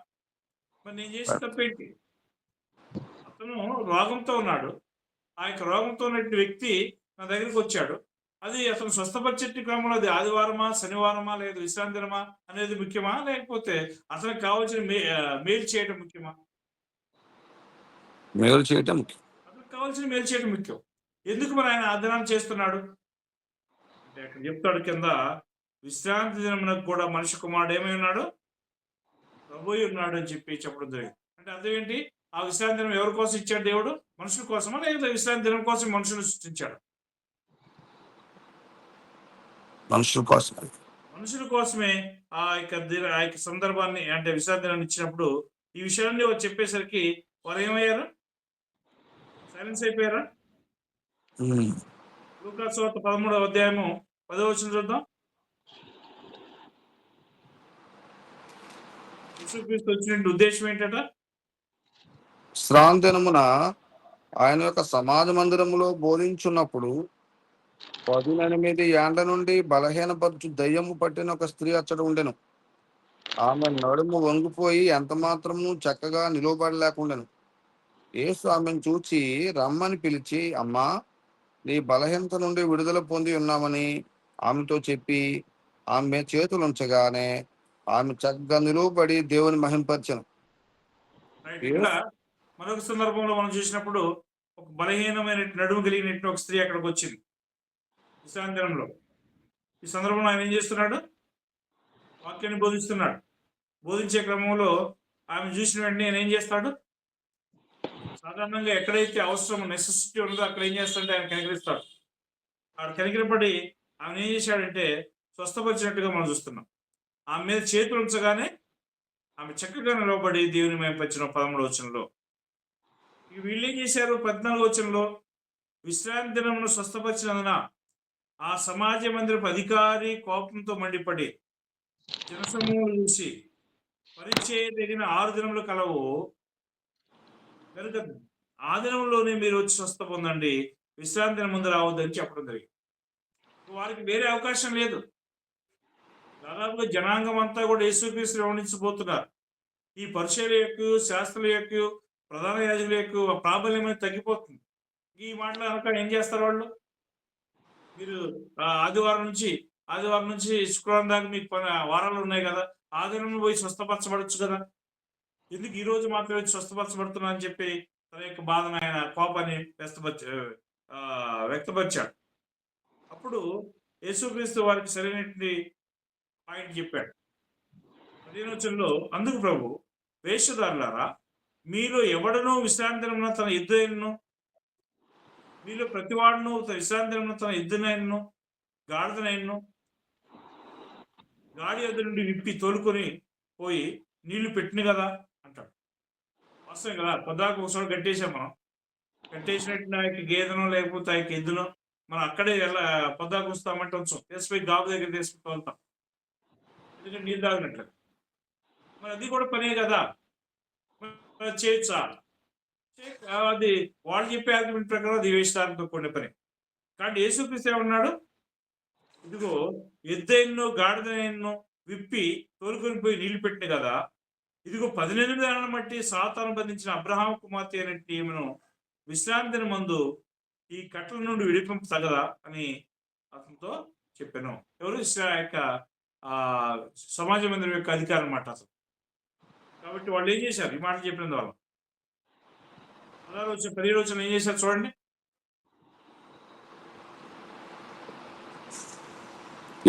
మరి నేను చేసి తప్పేంటి? అతను రోగంతో ఉన్నాడు. ఆ యొక్క రోగంతో ఉన్న వ్యక్తి నా దగ్గరికి వచ్చాడు. అది అతను స్వస్థపరిచే క్రమంలో అది ఆదివారమా శనివారమా లేదా విశ్రాంతి దినమా అనేది ముఖ్యమా, లేకపోతే అతనికి కావాల్సిన మేలు చేయడం ముఖ్యమా? మేలు చేయటం ముఖ్యం. అతనికి కావాల్సిన మేలు చేయడం ముఖ్యం. ఎందుకు మరి ఆయన ఆ దినాన్ని చేస్తున్నాడు అంటే అక్కడ చెప్తాడు కింద, విశ్రాంతి దినమునకు కూడా మనిషి కుమారుడు ఏమై ఉన్నాడు? ప్రభువు ఉన్నాడు అని చెప్పి చెప్పడం జరిగింది. అంటే అర్థం ఏంటి? ఆ విశ్రాంతి దినం ఎవరి కోసం ఇచ్చాడు దేవుడు? మనుషుల కోసమా, లేదా విశ్రాంతి దినం కోసం మనుషులు సృష్టించాడు? మనుషుల కోసం. మనుషుల కోసమే ఆ యొక్క సందర్భాన్ని అంటే విశ్రాంతి దినాన్ని ఇచ్చినప్పుడు ఈ విషయాన్ని వారు చెప్పేసరికి వారు ఏమయ్యారు? సైలెన్స్ అయిపోయారా? లూకా సువార్త 13వ అధ్యాయము 10వ వచనం చూద్దాం. యేసుక్రీస్తు వచ్చిన ఉద్దేశం ఏంటట? విశ్రాంతి దినమున ఆయన యొక్క సమాజ మందిరములో బోధించున్నప్పుడు 18 ఏండ్ల నుండి బలహీనపరచు దయ్యము పట్టిన ఒక స్త్రీ అచ్చట ఉండెను. ఆమె నడుము వంగిపోయి ఎంత మాత్రము చక్కగా నిలువబడలేకుండెను. యేసు ఆమెను చూచి రమ్మని పిలిచి, అమ్మా నీ బలహీనత నుండి విడుదల పొంది ఉన్నామని ఆమెతో చెప్పి ఆమె చేతులు ఉంచగానే ఆమె చక్కగా నిలువబడి దేవుని మహింపరచెను. ఇక్కడ మరొక సందర్భంలో మనం చూసినప్పుడు ఒక బలహీనమైన నడుము కలిగినట్టు ఒక స్త్రీ అక్కడికి వచ్చింది విశ్రాంతి దినంలో. ఈ సందర్భంలో ఆయన ఏం చేస్తున్నాడు? వాక్యాన్ని బోధిస్తున్నాడు. బోధించే క్రమంలో ఆమె చూసిన వెంటనే ఆయన ఏం చేస్తాడు? సాధారణంగా ఎక్కడైతే అవసరం నెసెసిటీ ఉన్నదో అక్కడ ఏం చేస్తాడంటే ఆయన కనికరిస్తాడు. ఆడ కనికరపడి ఆమె ఏం చేశాడంటే స్వస్థపరిచినట్టుగా మనం చూస్తున్నాం. ఆమె మీద చేతులు ఉంచగానే ఆమె చక్కగా నిలవబడి దేవుని మహిమపరిచిన 13వ వచనంలో. వీళ్ళు ఏం చేశారు? 14వ వచనంలో విశ్రాంతి దినమును స్వస్థపరిచినందున ఆ సమాజ మందిరపు అధికారి కోపంతో మండిపడి జనసమూహం చూసి పరిచయదగిన 6 దినములు కలవు కనుక ఆ దినంలోనే మీరు వచ్చి స్వస్థ పొందండి, విశ్రాంతి దినం ముందు రావద్దని చెప్పడం జరిగింది. వారికి వేరే అవకాశం లేదు. దాదాపుగా జనాంగం అంతా కూడా యేసుక్రీస్తుని వెంబడించబోతున్నారు. ఈ పరిచయుల యొక్క శాస్త్రుల యొక్క ప్రధాన యాజకుల యొక్క ప్రాబల్యం అనేది తగ్గిపోతుంది. ఈ మాటలు కనుక ఏం చేస్తారు వాళ్ళు? మీరు ఆదివారం నుంచి శుక్రవారం దాకా మీకు వారాలు ఉన్నాయి కదా, ఆ దినం పోయి స్వస్థపరచబడచ్చు కదా, ఎందుకు ఈ రోజు మాత్రమే స్వస్థపరచబడుతున్నా అని చెప్పి తన యొక్క బాధను ఆయన కోపాన్ని వ్యక్తపరిచాడు. అప్పుడు యేసుక్రీస్తు వారికి సరైనటువంటి పాయింట్ చెప్పాడు. 15వ వచనంలో, అందుకు ప్రభు వేషధారులారా మీలో ఎవడనో విశ్రాంతి దినమున తన ఎద్దునైనను, మీలో ప్రతివాడును విశ్రాంతి దినమున తన ఎద్దునైనను గాడిదనైనను గాడి ఎద్దు నుండి విప్పి తోలుకొని పోయి నీళ్లు పెట్టిన కదా అంటాడు. వాస్తవం కదా, పొద్దాకు ఒకసారి కట్టేసాం మనం. కట్టేసినట్టు నా యొక్క గేదెనో లేకపోతే ఆ యొక్క ఎద్దునో మనం అక్కడే ఎలా పొద్దాకు వస్తామంటే వచ్చాం, తీసిపోయి గాబు దగ్గర తీసుకుని తోలుతాం, ఎందుకంటే నీళ్ళు తాగినట్లు. మరి అది కూడా పనే కదా, మరి చేయొచ్చా? అది వాళ్ళు చెప్పే ఆర్గ్యుమెంట్ ప్రకారం అది వేస్తారంతో కూడిన పని. కానీ యేసుక్రీస్తు ఏమన్నాడు? ఇదిగో ఎద్దైన్నో గాడిదైన్నో విప్పి తోలుకొని పోయి నీళ్లు పెట్టిన కదా, ఇదిగో 18 ఏళ్లను బట్టి సాతాను బంధించిన అబ్రహాం కుమార్తె అయినట్టు ఈమెను విశ్రాంతిని మందు ఈ కట్టల నుండి విడిపింప తగదా అని అతనితో చెప్పాను. ఎవరు? యొక్క సమాజ మందిరం యొక్క అధికారం అన్నమాట అసలు. కాబట్టి వాళ్ళు ఏం చేశారు? ఈ మాట చెప్పిన వాళ్ళు 10 రోజులు ఏం చేశారు చూడండి.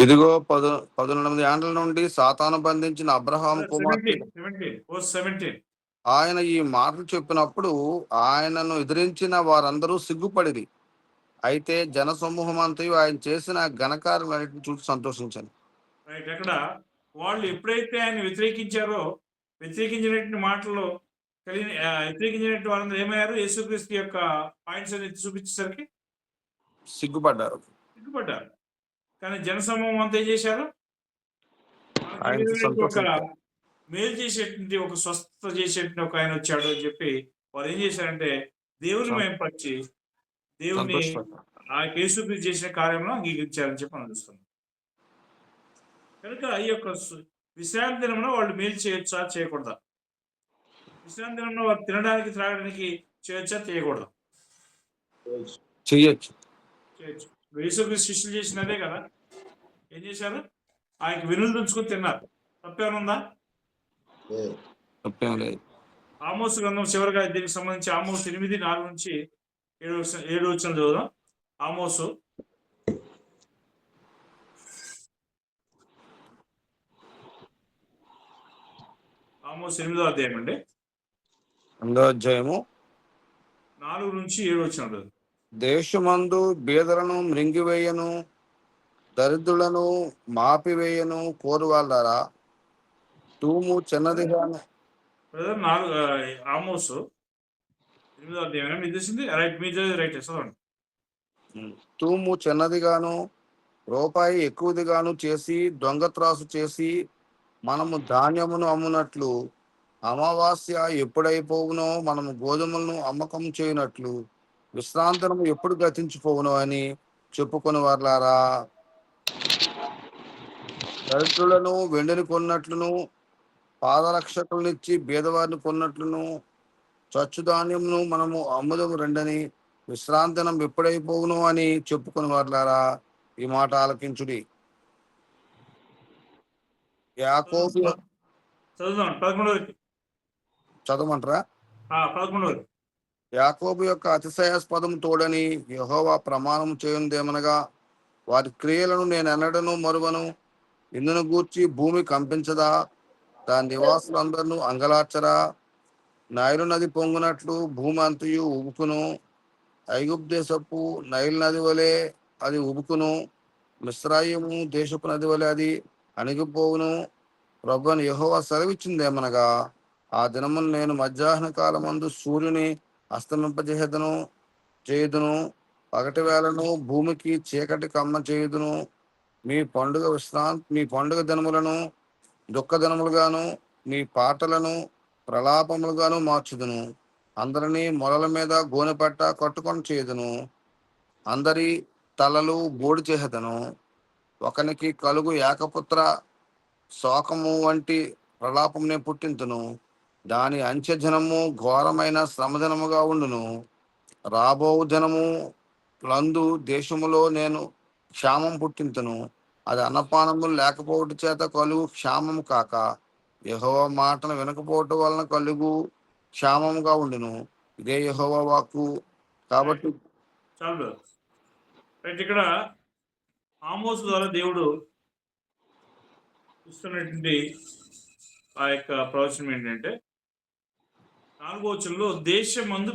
ఇదిగో 18 ఏండ్ల నుండి సాతాను బంధించిన అబ్రహాం కుమార్తె 17 ఆయన ఈ మాటలు చెప్పినప్పుడు ఆయనను ఎదిరించిన వారందరూ సిగ్గుపడిరి. అయితే జన సమూహం అంతయు ఆయన చేసిన ఘనకార్యాలన్నిటిని చూసి సంతోషించాను. రైట్. అక్కడ వాళ్ళు ఎప్పుడైతే ఆయన వ్యతిరేకించారో, వ్యతిరేకించినటువంటి మాటలు కలిగిన వ్యతిరేకించినటువంటి వారందరూ ఏమయ్యారు? యేసుక్రీస్తు యొక్క పాయింట్స్ అని చూపించేసరికి సిగ్గుపడ్డారు. కానీ జనసమూహం అంతా ఏం చేశారు? ఆయనతో ఒక సంతోషించారు. మేలు చేసేటువంటి, ఒక స్వస్థత చేసేటువంటి ఒక ఆయన వచ్చాడు అని చెప్పి వారు ఏం చేశారంటే దేవుని మేంపరిచి దేవుని సంతోషపడ్డారు. ఆ యేసుక్రీస్తు చేసిన కార్యంలో అంగీకరించారని చెప్పి మనం చూస్తున్నాం. కనుక ఈ యొక్క విశ్రాంతి దినంలో వాళ్ళు మేలు చేయొచ్చా, చేయకూడదా? విశ్రాంతి దినంలో వారు తినడానికి త్రాగడానికి చేయొచ్చా, చేయకూడదా? చెయ్యొచ్చు. చేయొచ్చు. యేసుక్రీస్తు శిష్యులు చేసినదే కదా. ఏం చేశారు? ఆయనకి వెనులు తుంచుకొని తిన్నారు. తప్పేమనుందా? తప్పేం లేదు. ఆమోసు గ్రంథం చివరిగా దీనికి సంబంధించి ఆమోసు 8:4 నుంచి 7 వచనం చదువుదాం. ఆమోసు 8వ అధ్యాయం అండి, 8వ అధ్యాయము 4 నుంచి 7 వచనం చదువు. దేశమందు బీదలను మృంగివేయను, దరిద్రులను మాపివేయను కోరువాళ్ళారా, తూము చిన్నదిగాను. బ్రదర్ 4 ఆమోసు 8వ అధ్యాయం మీరు చూసింది రైట్, మీరు రైట్ చదవండి. తూము చిన్నదిగాను రూపాయి ఎక్కువదిగాను చేసి దొంగ త్రాసు చేసి మనము ధాన్యమును అమ్మునట్లు, అమావాస్య ఎప్పుడైపోవునో మనము గోధుమలను అమ్మకం చేయనట్లు, విశ్రాంతనము ఎప్పుడు గతించిపోవునో అని చెప్పుకొని వర్లారా. దరిద్రులను వెండిని కొన్నట్లును, పాదరక్షకులనిచ్చి బీదవారిని కొన్నట్లును, చచ్చుధాన్యమును మనము అమ్ముదము రెండని, విశ్రాంతనం ఎప్పుడైపోవును అని చెప్పుకొని వర్లారా. ఈ మాట ఆలకించుడి. యాకోబు చదువుదాం 11 వరకు. చదవమంటారా? 11 వరకు. యాకోబు యొక్క అతిశయాస్పదం తోడని యెహోవా ప్రమాణం చేయుందేమనగా, వారి క్రియలను నేను ఎన్నడను మరువను. ఇందును గూర్చి భూమి కంపించదా? దాని నివాసులందరూ అంగలార్చరా? నైలు నది పొంగునట్లు భూమి అంతయు ఉబుకును. ఐగుప్తు దేశపు నైల్ నది వలె అది ఉబుకును. మిస్రాయిము దేశపు నది వలె అది అణిగిపోవును. ప్రభువైన యెహోవా సెలవిచ్చిందేమనగా, ఆ దినమున నేను మధ్యాహ్న కాలమందు సూర్యుని చేయుదును, పగటి వేళను భూమికి చీకటి కమ్మ చేయుదును. మీ పండుగ దినములను దుఃఖ దినములుగాను, మీ పాటలను ప్రలాపములుగాను మార్చుదును. అందరినీ మొలల మీద గోనెపట్ట కట్టుకొని చేయుదును. అందరి తలలు బోడి చేసేదను. ఒకనికి కలుగు ఏకపుత్ర శోకము వంటి ప్రలాపమునే పుట్టింతును. దాని అంత్యజనము ఘోరమైన శ్రమజనముగా ఉండును. రాబో జనము లందు దేశములో నేను క్షామం పుట్టింతును. అది అన్నపానములు లేకపోవట చేత కలుగు క్షామము కాక, యెహోవా మాటను వినకపోవటం వలన కలుగు క్షామముగా ఉండును. ఇదే యెహోవా వాక్కు. కాబట్టి చాలు రైట్. ఇక్కడ ఆమోసు ద్వారా దేవుడు ఇస్తున్నటువంటి ఆ యొక్క ప్రవచనం ఏంటంటే, 4వ వచనంలో దేశమందు